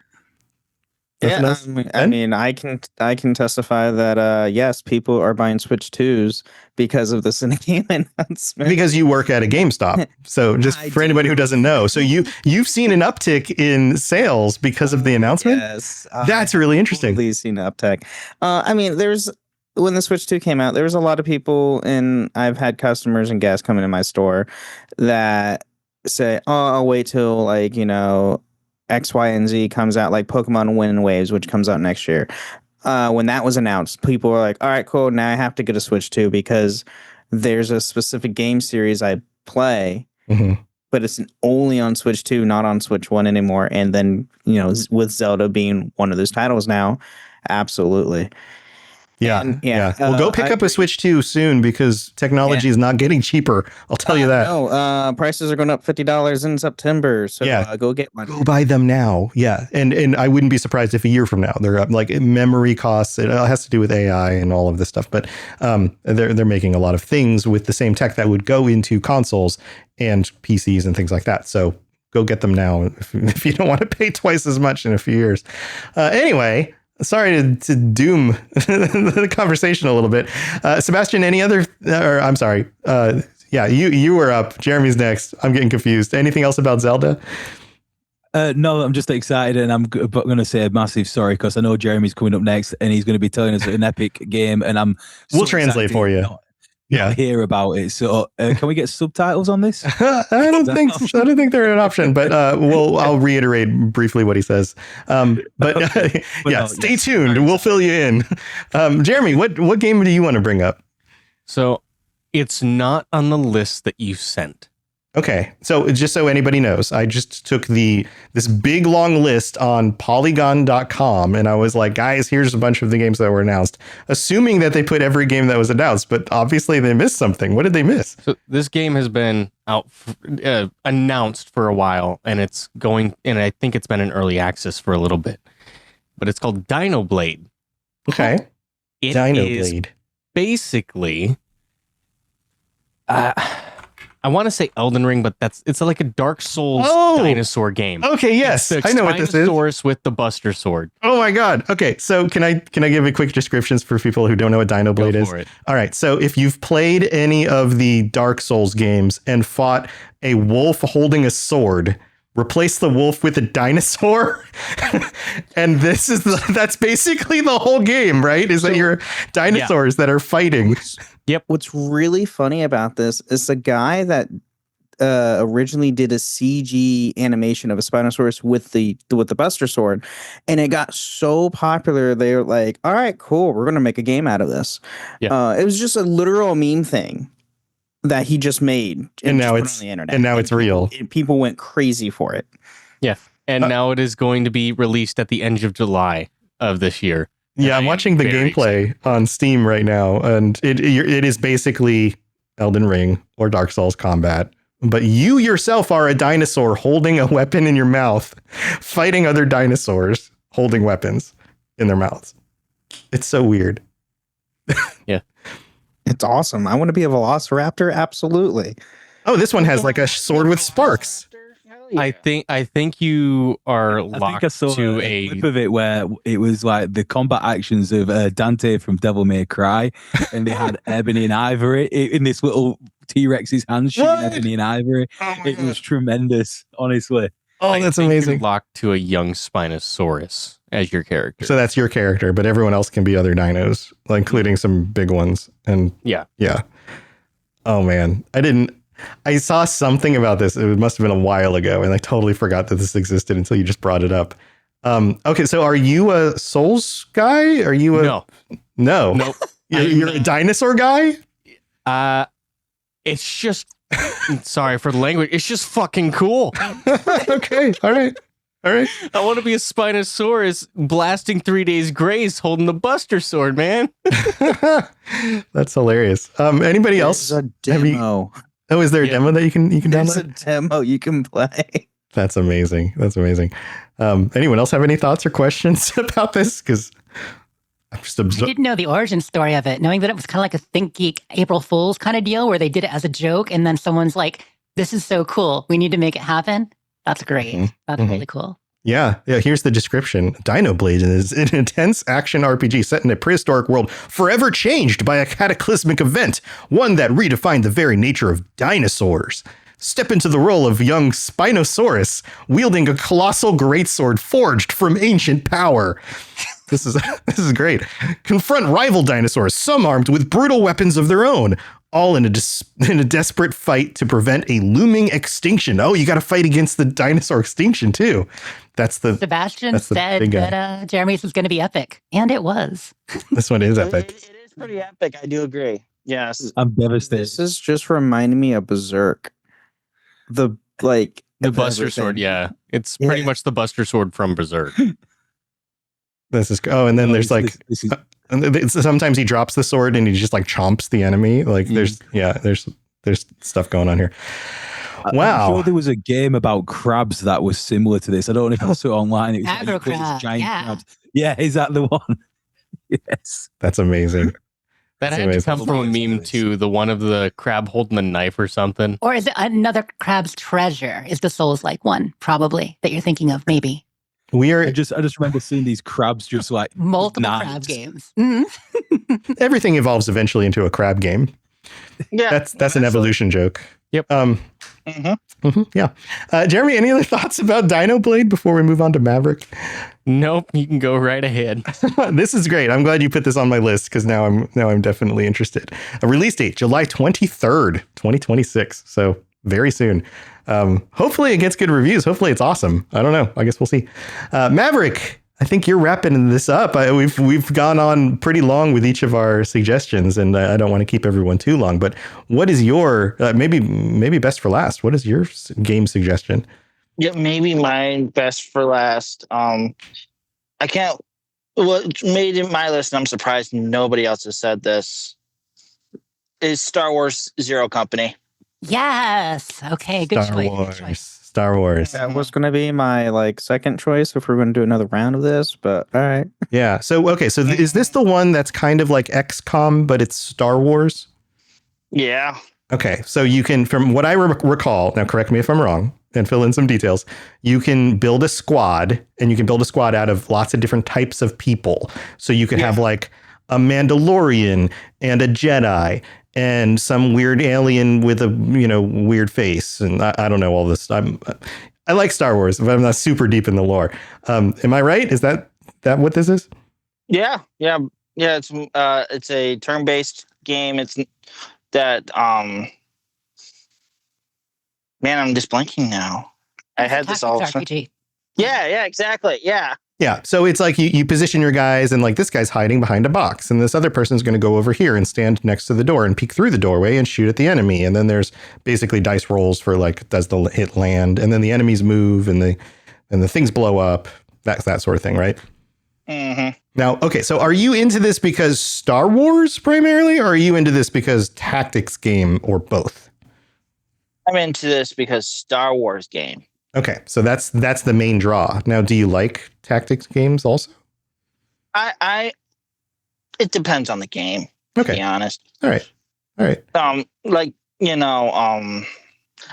Nothing Yeah, else? I mean, I can testify that yes, people are buying Switch 2s because of this in-game announcement. Because you work at a GameStop. So just for anybody who doesn't know, so you've seen an uptick in sales because of the announcement. Yes, That's really interesting. Please seen an uptick. I mean, when the Switch 2 came out, there was a lot of people, and I've had customers and guests come into my store that say, "Oh, I'll wait till like X, Y, and Z comes out, like Pokemon Wind Waves, which comes out next year." When that was announced, people were like, "All right, cool. Now I have to get a Switch 2 because there's a specific game series I play, but it's only on Switch 2, not on Switch 1 anymore." And then with Zelda being one of those titles now, absolutely. Yeah. Well, go pick up a Switch 2 soon because technology is not getting cheaper. I'll tell you that. No, prices are going up $50 in September. So go get one. Go buy them now. Yeah. And I wouldn't be surprised if a year from now they're up. Like memory costs. It has to do with AI and all of this stuff. But they're making a lot of things with the same tech that would go into consoles and PCs and things like that. So go get them now if you don't want to pay twice as much in a few years. Anyway. Sorry to doom the conversation a little bit. Sebastian, any other, or I'm sorry. You were up. Jeremy's next. I'm getting confused. Anything else about Zelda? No, I'm just excited, and I'm going to say a massive sorry because I know Jeremy's coming up next, and he's going to be telling us an epic game, and we'll translate for you. Hear about it. So can we get subtitles on this? I don't think they're an option, but I'll reiterate briefly what he says. Stay tuned. We'll fill you in. Jeremy, what game do you want to bring up? So it's not on the list that you sent. Okay, so just so anybody knows, I just took this big long list on Polygon.com, and I was like, guys, here's a bunch of the games that were announced, assuming that they put every game that was announced, but obviously they missed something. What did they miss? So this game has been out announced for a while, and it's going, and I think it's been in early access for a little bit, but it's called Dino Blade. Okay, Dino Blade. Basically, I want to say Elden Ring, but it's like a Dark Souls dinosaur game. Okay, yes, I know what this is. Spinosaurus with the Buster Sword. Oh my God. Okay, so can I give a quick descriptions for people who don't know what Dino Blade is? All right, so if you've played any of the Dark Souls games and fought a wolf holding a sword, replace the wolf with a dinosaur, and that's basically the whole game, right? Is that you're dinosaurs that are fighting. Yep. What's really funny about this is the guy that originally did a CG animation of a Spinosaurus with the Buster Sword, and it got so popular they were like, "All right, cool, we're gonna make a game out of this." Yeah. It was just a literal meme thing that he just made, And now just put it's on the internet, and now it's real. People went crazy for it. Yeah. And now it is going to be released at the end of July of this year. Yeah, I'm watching the gameplay on Steam right now, and it is basically Elden Ring or Dark Souls combat. But you yourself are a dinosaur holding a weapon in your mouth, fighting other dinosaurs holding weapons in their mouths. It's so weird. Yeah. It's awesome. I want to be a velociraptor. Absolutely. Oh, this one has like a sword with sparks. I think you are I think locked I saw to a clip of it where it was like the combat actions of Dante from Devil May Cry, and they had Ebony and Ivory in this little T-Rex's hand shooting Ebony and Ivory. It was tremendous, honestly. Oh, that's think amazing. You're locked to a young Spinosaurus as your character. So that's your character, but everyone else can be other dinos, like, including some big ones. And yeah. Oh man, I saw something about this. It must have been a while ago, and I totally forgot that this existed until you just brought it up. Okay, so are you a Souls guy? Are you a no? Nope. You're a dinosaur guy? It's just sorry for the language. It's just fucking cool. Okay, all right. I want to be a Spinosaurus blasting 3 Days Grace holding the Buster Sword, man. That's hilarious. Anybody else? There's a demo. Is there a demo that you can download? There's a demo you can play. That's amazing. Anyone else have any thoughts or questions about this? Because I'm just I didn't know the origin story of it, knowing that it was kind of like a Think Geek April Fool's kind of deal where they did it as a joke, and then someone's like, "This is so cool. We need to make it happen." That's great. Mm-hmm. That's really cool. Yeah. Here's the description. Dino Blade is an intense action RPG set in a prehistoric world forever changed by a cataclysmic event, one that redefined the very nature of dinosaurs. Step into the role of young Spinosaurus, wielding a colossal greatsword forged from ancient power. This is great. Confront rival dinosaurs, some armed with brutal weapons of their own, all in a desperate fight to prevent a looming extinction. Oh, you got to fight against the dinosaur extinction too. Sebastian said that Jeremy's was going to be epic, and it was. This one is epic. It is pretty epic. I do agree. Yes, I'm devastated. This is just reminding me of Berserk. The Buster Sword. Yeah, it's pretty much the Buster Sword from Berserk. This is and then there's like. Sometimes he drops the sword and he just like chomps the enemy. Like there's stuff going on here. Wow. I'm sure there was a game about crabs that was similar to this. I don't know if I saw it online. It was Aggro crab. giant crabs. Yeah, is that the one? Yes. That's amazing. That had to come from a meme too. The one of the crab holding the knife or something. Or is it another crab's treasure? Is the Souls-like one probably that you're thinking of? Maybe. I just remember seeing these crabs just like multiple crab games. Mm-hmm. Everything evolves eventually into a crab game. Yeah, that's an evolution joke. Yep. Yeah. Jeremy, any other thoughts about Dino Blade before we move on to Maverick? Nope. You can go right ahead. This is great. I'm glad you put this on my list because now I'm definitely interested. A release date, July 23rd, 2026. So very soon. Hopefully it gets good reviews. Hopefully it's awesome. I don't know. I guess we'll see. Maverick, I think you're wrapping this up. We've gone on pretty long with each of our suggestions, and I don't want to keep everyone too long. But what is your maybe best for last? What is your game suggestion? Yeah, maybe mine best for last. I can't. What made it my list, and I'm surprised nobody else has said this, is Star Wars Zero Company. Yes. Okay. Good choice. Star Wars. That was going to be my second choice if we're going to do another round of this, but all right. Yeah. So okay. So is this the one that's kind of like XCOM, but it's Star Wars? Yeah. Okay. So you can, from what I recall, now correct me if I'm wrong and fill in some details, you can build a squad, and you can build a squad out of lots of different types of people. So you could have like a Mandalorian and a Jedi and some weird alien with a weird face, and I don't know all this. I like Star Wars, but I'm not super deep in the lore. Am I right? Is that what this is? Yeah. It's a turn-based game. It's that Man, I'm just blanking now. I It's a had this all. tactics RPG. Yeah, exactly. Yeah. Yeah. So it's like you position your guys and like this guy's hiding behind a box and this other person's going to go over here and stand next to the door and peek through the doorway and shoot at the enemy. And then there's basically dice rolls for like, does the hit land? And then the enemies move and the things blow up. That's that sort of thing, right? Mm-hmm. Now, okay. So are you into this because Star Wars primarily, or are you into this because tactics game, or both? I'm into this because Star Wars game. Okay. So that's the main draw. Now, do you like tactics games also? It depends on the game, to be honest. All right. Like,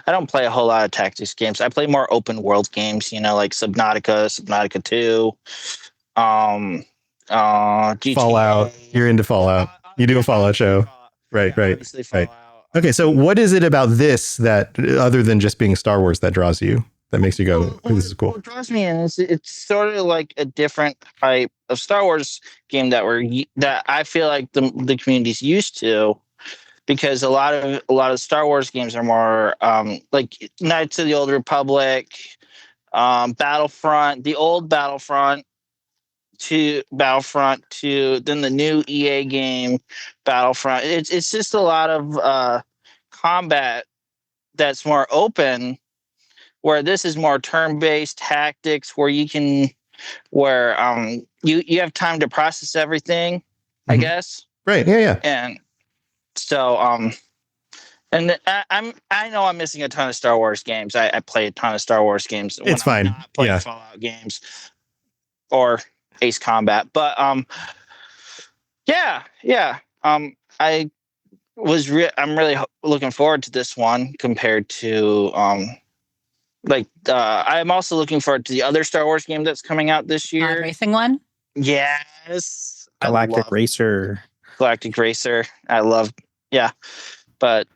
I don't play a whole lot of tactics games. I play more open world games, like Subnautica 2, GTA. Fallout. You're into Fallout. You do a Fallout show. Right. Obviously Right. Fallout. Okay. So what is it about this that, other than just being Star Wars, that draws you, that makes you go, oh, this is cool? What draws me in is it's sort of like a different type of Star Wars game that I feel like the community's used to, because a lot of Star Wars games are more like Knights of the Old Republic, Battlefront, the old Battlefront to then the new EA game Battlefront. It's just a lot of combat that's more open, where this is more turn-based tactics where you have time to process everything, I guess. Right. Yeah. And so and I know I'm missing a ton of Star Wars games. I play a ton of Star Wars games. It's fine. I'm not playing Fallout games or Ace Combat, but I'm really looking forward to this one compared to I'm also looking forward to the other Star Wars game that's coming out this year. Racing one? Yes. Galactic Racer. I love. Yeah. But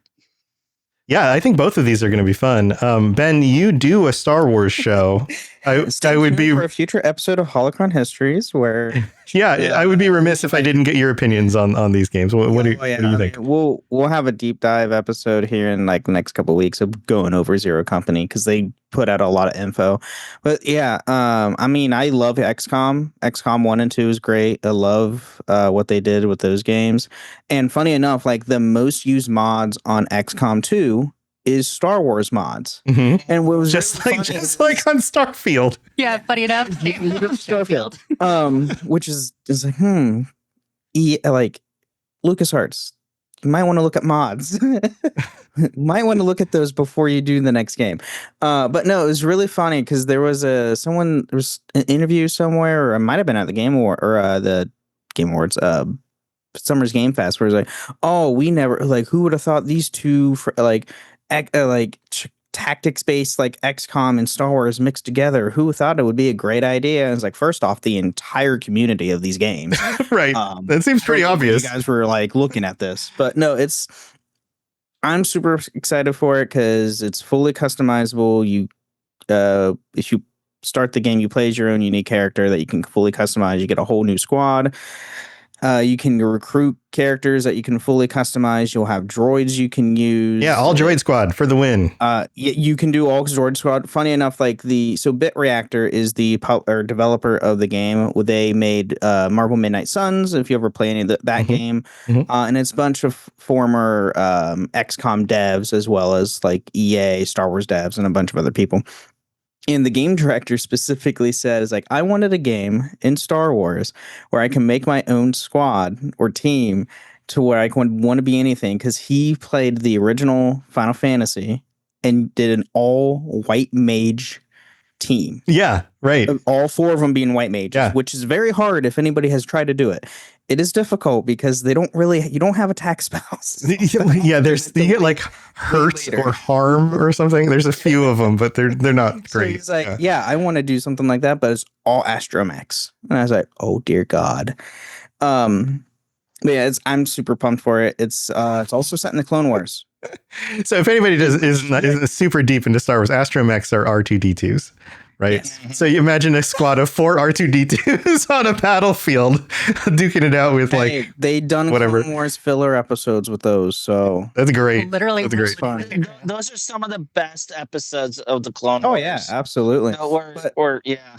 yeah, I think both of these are going to be fun. Ben, you do a Star Wars show. I would be for a future episode of Holocron Histories where I would be remiss if I didn't get your opinions on these games. What do you think? We'll have a deep dive episode here in like the next couple of weeks of going over Zero Company, because they put out a lot of info. But yeah, I love XCOM 1 and 2 is great. I love what they did with those games. And funny enough, like the most used mods on XCOM 2 is Star Wars mods. Mm-hmm. And what was just like on Starfield. Yeah, funny enough, Starfield. Which is like, like LucasArts, you might want to look at mods. Might want to look at those before you do the next game. But no, it was really funny because there was there was an interview somewhere, or it might have been at the Game Award or the Game Awards, Summer's Game Fest, where it's like, oh, we never, like, who would have thought these two tactics based like XCOM and Star Wars mixed together? Who thought it would be a great idea? And it's like, first off, the entire community of these games. Right. That seems pretty obvious. You guys were like looking at this, but no, I'm super excited for it because it's fully customizable. If you start the game, you play as your own unique character that you can fully customize. You get a whole new squad. You can recruit characters that you can fully customize. You'll have droids you can use. Yeah, all droid squad for the win. You can do all droid squad. Funny enough, like Bit Reactor is the developer of the game. They made Marvel Midnight Suns, if you ever play any of that game. Mm-hmm. And it's a bunch of former XCOM devs, as well as like EA, Star Wars devs, and a bunch of other people. And the game director specifically says, like, I wanted a game in Star Wars where I can make my own squad or team to where I can want to be anything, because he played the original Final Fantasy and did an all white mage team. Yeah, right. All four of them being white mages, which is very hard if anybody has tried to do it. It is difficult because you don't have attack spells. Yeah, you get like hurt or harm or something. There's a few of them, but they're not great. So he's like, I want to do something like that, but it's all Astromechs. And I was like, oh dear God. But yeah, I'm super pumped for it. It's also set in the Clone Wars. So if anybody isn't super deep into Star Wars, Astromechs are R2D2s. right? Yes. So you imagine a squad of 4 R2D2s on a battlefield, duking it out with like Hey, they done whatever. Clone Wars filler episodes with those, so That's great. Literally, That's great. fun. Those are some of the best episodes of the Clone Oh Wars. yeah, absolutely. Yeah.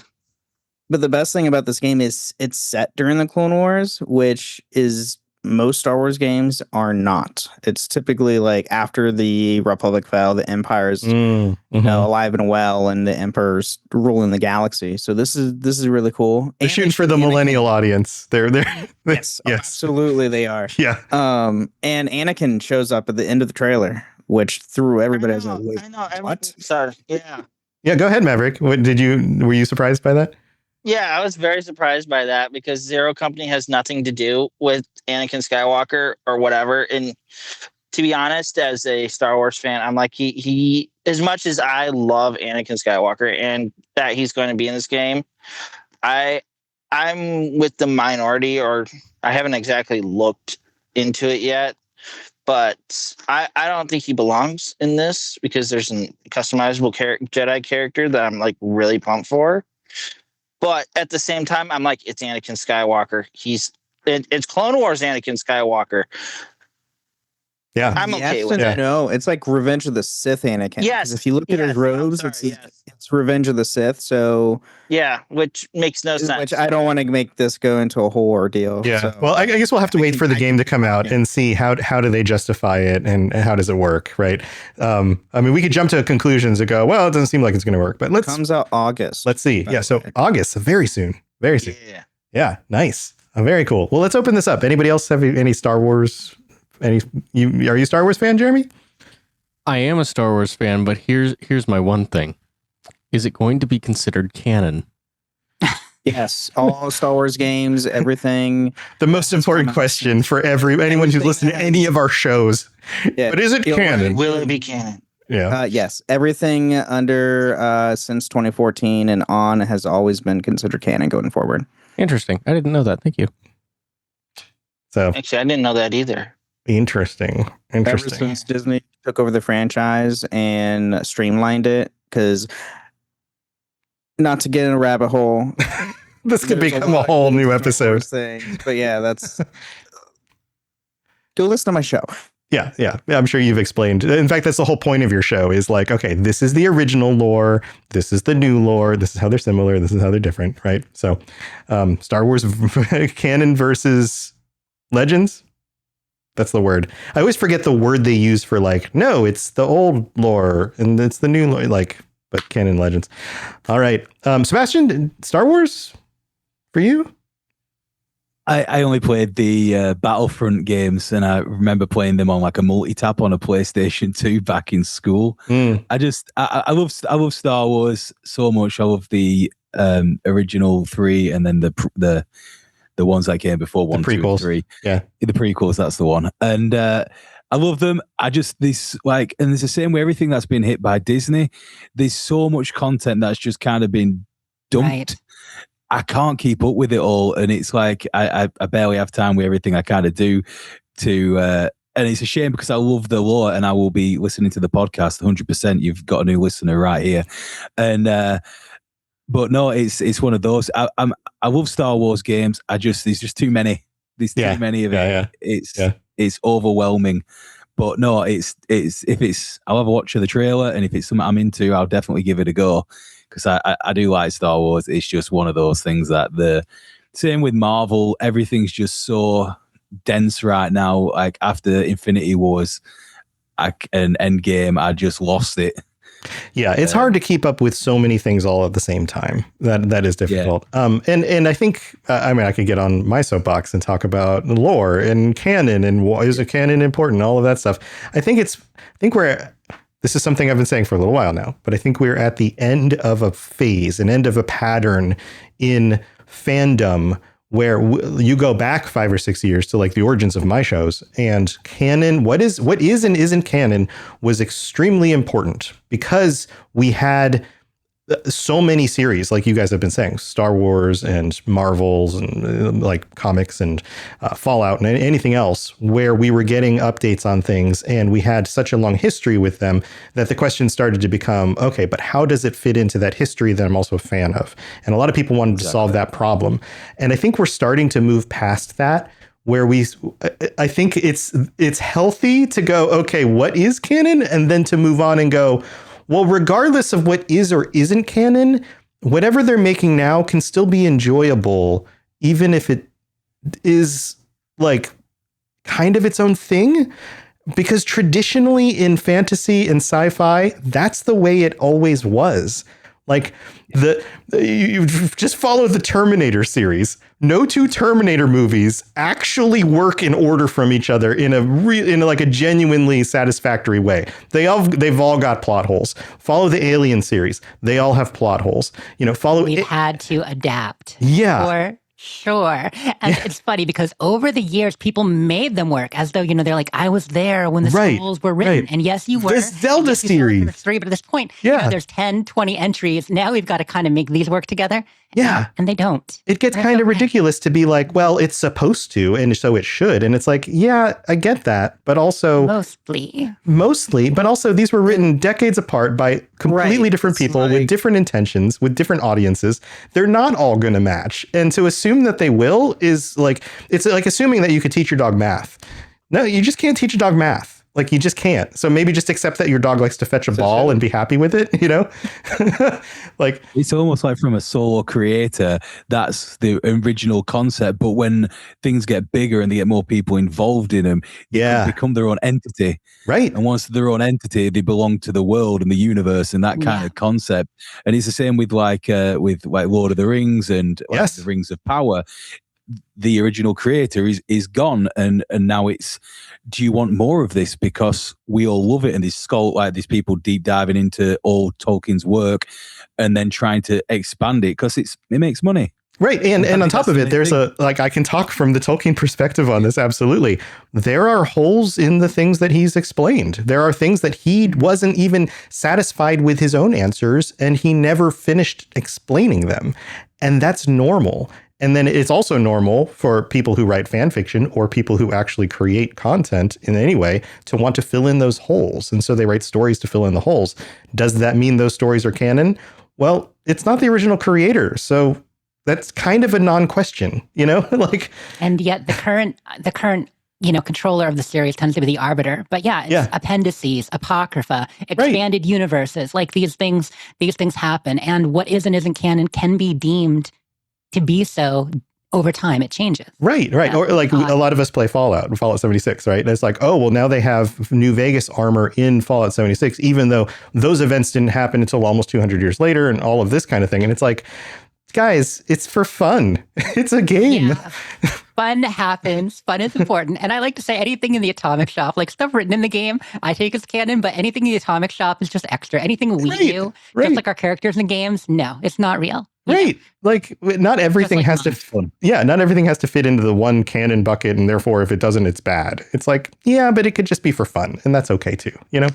But the best thing about this game is it's set during the Clone Wars, which is most Star Wars games are not. It's typically like after the Republic fell, the Empire's Mhm. alive and well, and the Emperor's ruling the galaxy. So this is really cool. They're And shooting they for the show Anakin- millennial audience. They're Yes, yes. absolutely they are. Yeah. And Anakin shows up at the end of the trailer, which threw everybody. I know. What? Sorry. Yeah. Yeah, go ahead, Maverick. Were you surprised by that? Yeah, I was very surprised by that because Zero Company has nothing to do with Anakin Skywalker or whatever. And to be honest, as a Star Wars fan, I'm like, he as much as I love Anakin Skywalker and that he's going to be in this game, I'm with the minority, or I haven't exactly looked into it yet. But I don't think he belongs in this because there's a customizable Jedi character that I'm like really pumped for. But at the same time, I'm like, it's Anakin Skywalker. It's Clone Wars Anakin Skywalker. Yeah. I'm okay with and it. no. It's like Revenge of the Sith Anakin. Yes. 'Cause if you look at his Yes. robes, I'm sorry, it's Revenge of the Sith. So Yeah, which makes no sense. which I don't want to make this go into a whole ordeal. Yeah. So, Well, I guess we'll have to wait for the game to come out and see how do they justify it and how does it work, right? I mean, we could jump to conclusions and go, well, it doesn't seem like it's going to work, but comes out August. let's see. Yeah. So August, very soon. Very soon. Yeah. Yeah. Nice. Very cool. Well, let's open this up. Anybody else have any Star Wars? Are you a Star Wars fan, Jeremy? I am a Star Wars fan, but here's my one thing. Is it going to be considered canon? Yes, all Star Wars games, everything. The most important question for anyone who's listened to any of our shows. Yeah, But is it canon? Will it be canon? Yeah. Yes, everything under since 2014 and on has always been considered canon going forward. Interesting. I didn't know that. Thank you. So Actually, I didn't know that either. interesting. Ever since Disney took over the franchise and streamlined it, because not to get in a rabbit hole, This could there's become a lot whole of new Star episode. Wars things, but yeah, that's go listen to my show. Yeah, yeah. I'm sure you've explained. In fact, that's the whole point of your show is like, okay, this is the original lore. This is the new lore. This is how they're similar. This is how they're different, right? So Star Wars canon versus legends. That's the word. I always forget the word they use for like, no, it's the old lore and it's the new lore, like, but canon legends. All right. Sebastian, Star Wars for you? I only played the Battlefront games, and I remember playing them on like a multi-tap on a PlayStation 2 back in school. I love Star Wars so much. I love the original 3, and then the ones that came before 1, 2, and 3. Yeah, the prequels. That's the one, and I love them. And it's the same way everything that's been hit by Disney. There's so much content that's just kind of been dumped. Right. I can't keep up with it all, and it's like I barely have time with everything I kind of do and it's a shame because I love the lore and I will be listening to the podcast 100%. You've got a new listener right here, and but no, it's one of those. I love Star Wars games. There's just too many. There's too many of it. Yeah. It's overwhelming. But no, I'll have a watch of the trailer, and if it's something I'm into, I'll definitely give it a go. Because I do like Star Wars. It's just one of those things that the same with Marvel, everything's just so dense right now. Like after Infinity Wars and Endgame, I just lost it. Yeah, it's hard to keep up with so many things all at the same time. That is difficult. Yeah. And I think I could get on my soapbox and talk about lore and canon and why is a canon important, all of that stuff. I think this is something I've been saying for a little while now, but I think we're at the end of a phase, an end of a pattern in fandom where you go back 5 or 6 years to like the origins of my shows, and canon, what is and isn't canon was extremely important because we had so many series, like you guys have been saying, Star Wars and Marvels and like comics and Fallout and anything else, where we were getting updates on things and we had such a long history with them that the question started to become, okay, but how does it fit into that history that I'm also a fan of? And a lot of people wanted to solve that problem. And I think we're starting to move past that, where I think it's healthy to go, okay, what is canon? And then to move on and go, well, regardless of what is or isn't canon, whatever they're making now can still be enjoyable, even if it is like kind of its own thing. Because traditionally in fantasy and sci-fi, that's the way it always was. Like you just follow the Terminator series. No two Terminator movies actually work in order from each other in a genuinely satisfactory way. They've all got plot holes. Follow the Alien series. They all have plot holes. We've had to adapt. Yeah. For sure. And it's funny because over the years, people made them work as though, they're like, I was there when the scrolls were written. Right. And yes, you were. The Zelda series. But at this point, Yeah. There's 10, 20 entries. Now we've got to kind of make these work together. Yeah. And they don't. It gets kind of ridiculous to be like, well, it's supposed to, and so it should. And it's like, yeah, I get that. But also mostly, but also these were written decades apart by completely different people with different intentions, with different audiences. They're not all going to match. And to assume that they will is like, it's like assuming that you could teach your dog math. No, you just can't teach a dog math. Like, you just can't. So maybe just accept that your dog likes to fetch a ball and be happy with it, Like, it's almost like from a solo creator, that's the original concept. But when things get bigger and they get more people involved in them, they become their own entity. Right. And once they're their own entity, they belong to the world and the universe and that kind of concept. And it's the same with like Lord of the Rings and the Rings of Power. The original creator is gone, and now it's, do you want more of this? Because we all love it, and these people deep diving into all Tolkien's work and then trying to expand it because it makes money. Right. And on top of it, there's I can talk from the Tolkien perspective on this. Absolutely. There are holes in the things that he's explained. There are things that he wasn't even satisfied with his own answers, and he never finished explaining them. And that's normal. And then it's also normal for people who write fan fiction or people who actually create content in any way to want to fill in those holes. And so they write stories to fill in the holes. Does that mean those stories are canon? Well, it's not the original creator. So that's kind of a non-question, And yet the current controller of the series tends to be the arbiter. But it's appendices, apocrypha, expanded universes. Like these things happen. And what is and isn't canon can be deemed to be so over time. It changes. Right. Yeah. Or like a lot of us play Fallout 76, right? And it's like, oh, well, now they have New Vegas armor in Fallout 76, even though those events didn't happen until almost 200 years later and all of this kind of thing. And it's like, guys, it's for fun. It's a game. Yeah. Fun happens. Fun is important. And I like to say anything in the Atomic Shop, like stuff written in the game, I take as canon, but anything in the Atomic Shop is just extra. Anything we do, just like our characters in the games, no, it's not real. Right. Like not everything has to, not everything has to fit into the one canon bucket. And therefore, if it doesn't, it's bad. It's like, but it could just be for fun. And that's okay too, Yeah.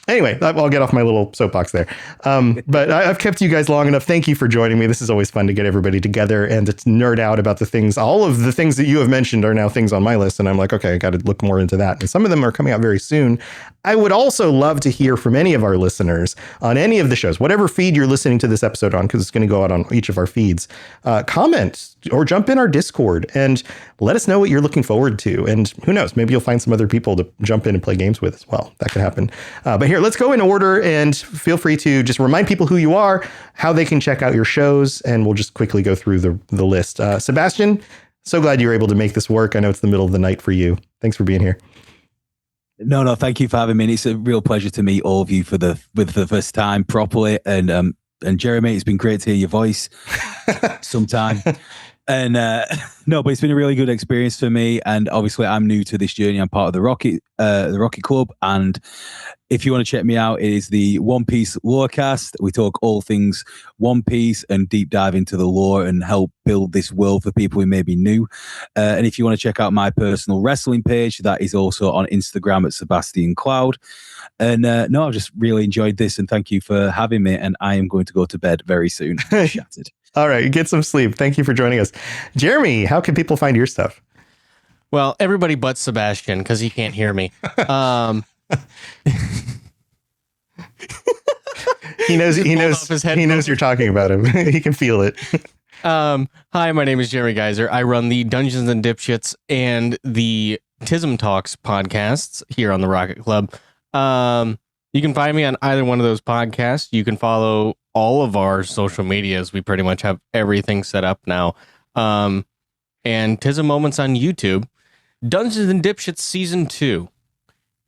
Anyway, I'll get off my little soapbox there. But I've kept you guys long enough. Thank you for joining me. This is always fun to get everybody together and to nerd out about the things. All of the things that you have mentioned are now things on my list. And I'm like, okay, I got to look more into that. And some of them are coming out very soon. I would also love to hear from any of our listeners on any of the shows, whatever feed you're listening to this episode on, because it's going to go out on each of our feeds. Comment or jump in our Discord and let us know what you're looking forward to. And who knows, maybe you'll find some other people to jump in and play games with as well. That could happen. But here, let's go in order and feel free to just remind people who you are, how they can check out your shows, and we'll just quickly go through the list. Sebastian, so glad you were able to make this work. I know it's the middle of the night for you. Thanks for being here. No, thank you for having me. It's a real pleasure to meet all of you for the first time properly. And Jeremy, it's been great to hear your voice sometime. And no, but it's been a really good experience for me. And obviously, I'm new to this journey. I'm part of the Rocket Club. And if you want to check me out, it is the One Piece Lorecast. We talk all things One Piece and deep dive into the lore and help build this world for people who may be new. And if you want to check out my personal wrestling page, that is also on Instagram at Sebastian Cloud. And no, I've just really enjoyed this, and thank you for having me. And I am going to go to bed very soon. Shattered. All right, get some sleep. Thank you for joining us. Jeremy, how can people find your stuff? Well, everybody but Sebastian, because he can't hear me. He knows you're talking about him. He can feel it. Hi, my name is Jeremy Geyser. I run the Dungeons and Dipshits and the Tism Talks podcasts here on the Rocket Club. You can find me on either one of those podcasts. You can follow all of our social medias. We pretty much have everything set up now. And Tism Moments on YouTube. Dungeons and Dipshits Season 2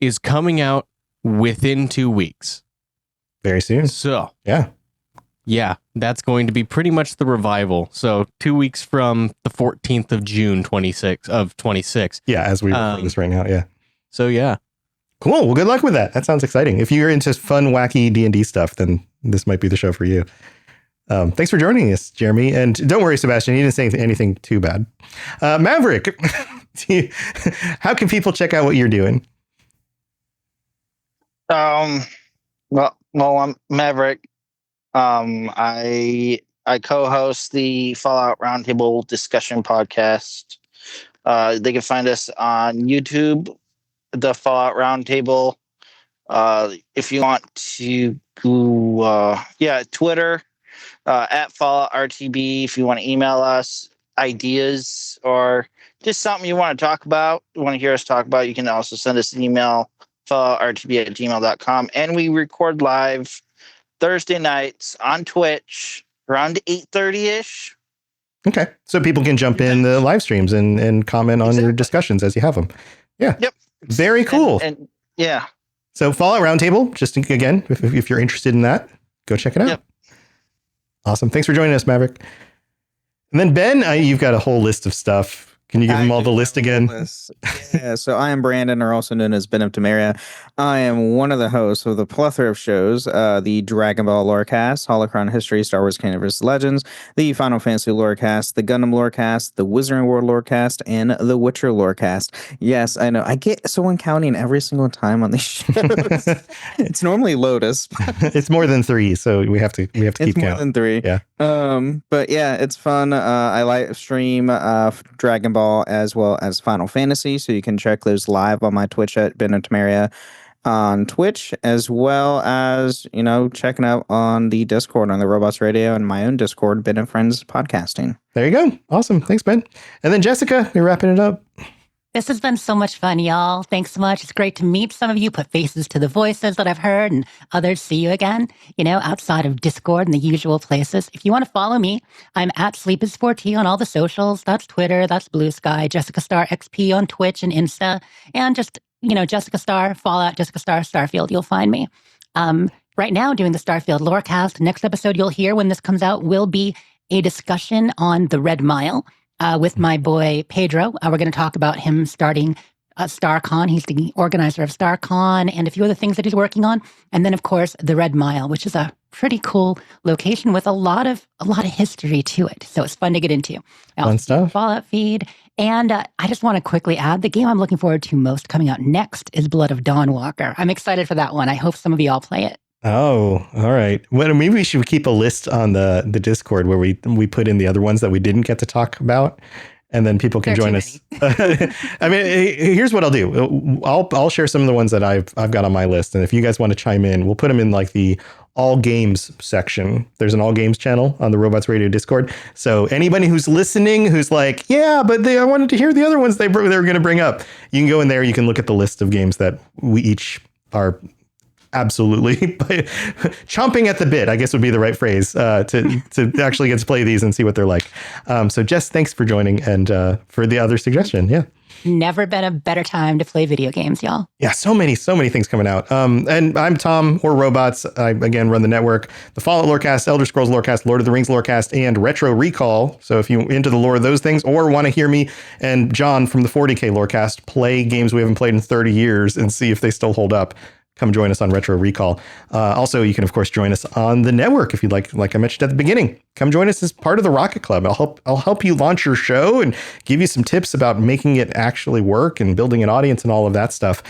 is coming out within 2 weeks. Very soon. So, yeah, that's going to be pretty much the revival. So 2 weeks from the 14th of June, 26. Yeah, as we record this right now, yeah. So, yeah. Cool. Well, good luck with that. That sounds exciting. If you're into fun, wacky D&D stuff, then this might be the show for you. Thanks for joining us, Jeremy. And don't worry, Sebastian, you didn't say anything too bad. Maverick, how can people check out what you're doing? Well, I'm Maverick. I co-host the Fallout Roundtable discussion podcast. They can find us on YouTube, the Fallout Roundtable. If you want to go, Twitter, at Fallout RTB. If you want to email us ideas or just something you want to talk about, you want to hear us talk about, you can also send us an email, falloutrtb@gmail.com. And we record live Thursday nights on Twitch around 8:30-ish. Okay. So people can jump in the live streams and comment on your discussions as you have them. Yeah. Yep. Very cool. And yeah. So Fallout Roundtable, just again, if you're interested in that, go check it out. Yep. Awesome. Thanks for joining us, Maverick. And then Ben, you've got a whole list of stuff. Can you give them all the list again? Yeah, so I am Brandon, or also known as Ben of Temeria. I am one of the hosts of the plethora of shows, the Dragon Ball Lorecast, Holocron History, Star Wars Canon vs. Legends, the Final Fantasy Lorecast, the Gundam Lorecast, the Wizarding World Lorecast, and the Witcher Lorecast. Yes, I know. I get someone counting every single time on these shows. It's normally Lotus. It's more than 3, so we have to keep count. It's more than 3. Yeah. But yeah, it's fun. I live stream Dragon Ball as well as Final Fantasy, so you can check those live on my Twitch at Ben of Temeria on Twitch, as well as, checking out on the Discord on the Robots Radio and my own Discord, Ben and Friends Podcasting. There you go. Awesome. Thanks, Ben. And then Jessica, you're wrapping it up. This has been so much fun, y'all. Thanks so much. It's great to meet some of you, put faces to the voices that I've heard, and others see you again, outside of Discord and the usual places. If you want to follow me, I'm at Sleepis4T on all the socials. That's Twitter, that's Blue Sky, Jessica Star XP on Twitch and Insta, and just, Jessica Star, Fallout, Jessica Star, Starfield, you'll find me. Right now, doing the Starfield Lorecast. Next episode you'll hear when this comes out will be a discussion on the Red Mile. With my boy Pedro. We're going to talk about him starting StarCon. He's the organizer of StarCon and a few other things that he's working on. And then, of course, the Red Mile, which is a pretty cool location with a lot of history to it. So it's fun to get into. Fun stuff. Fallout feed. And I just want to quickly add, the game I'm looking forward to most coming out next is Blood of Dawnwalker. I'm excited for that one. I hope some of you all play it. Oh, all right. Well, maybe we should keep a list on the Discord where we put in the other ones that we didn't get to talk about, and then people can join us. I mean, here's what I'll do. I'll share some of the ones that I've got on my list, and if you guys want to chime in, we'll put them in like the all games section. There's an all games channel on the Robots Radio Discord. So anybody who's listening, who's like, yeah, but I wanted to hear the other ones they were going to bring up, you can go in there. You can look at the list of games that we each are absolutely chomping at the bit, I guess would be the right phrase, to actually get to play these and see what they're like. So Jess, thanks for joining and for the other suggestion. Yeah. never been a better time to play video games, y'all. Yeah, so many things coming out. And I'm Tom, or Robots. I, again, run the network, the Fallout Lorecast, Elder Scrolls Lorecast, Lord of the Rings Lorecast, and Retro Recall. So if you're into the lore of those things, or want to hear me and John from the 40K Lorecast play games we haven't played in 30 years and see if they still hold up, come join us on Retro Recall. Also, you can, of course, join us on the network if you'd like I mentioned at the beginning. Come join us as part of the Rocket Club. I'll help you launch your show and give you some tips about making it actually work and building an audience and all of that stuff.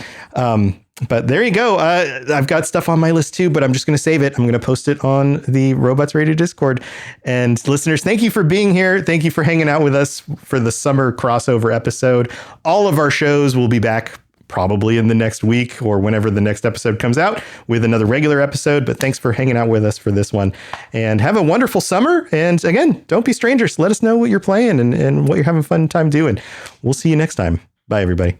But there you go. I've got stuff on my list too, but I'm just going to save it. I'm going to post it on the Robots Radio Discord. And listeners, thank you for being here. Thank you for hanging out with us for the summer crossover episode. All of our shows will be back probably in the next week or whenever the next episode comes out with another regular episode. But thanks for hanging out with us for this one, and have a wonderful summer. And again, don't be strangers. Let us know what you're playing and what you're having fun time doing. We'll see you next time. Bye, everybody.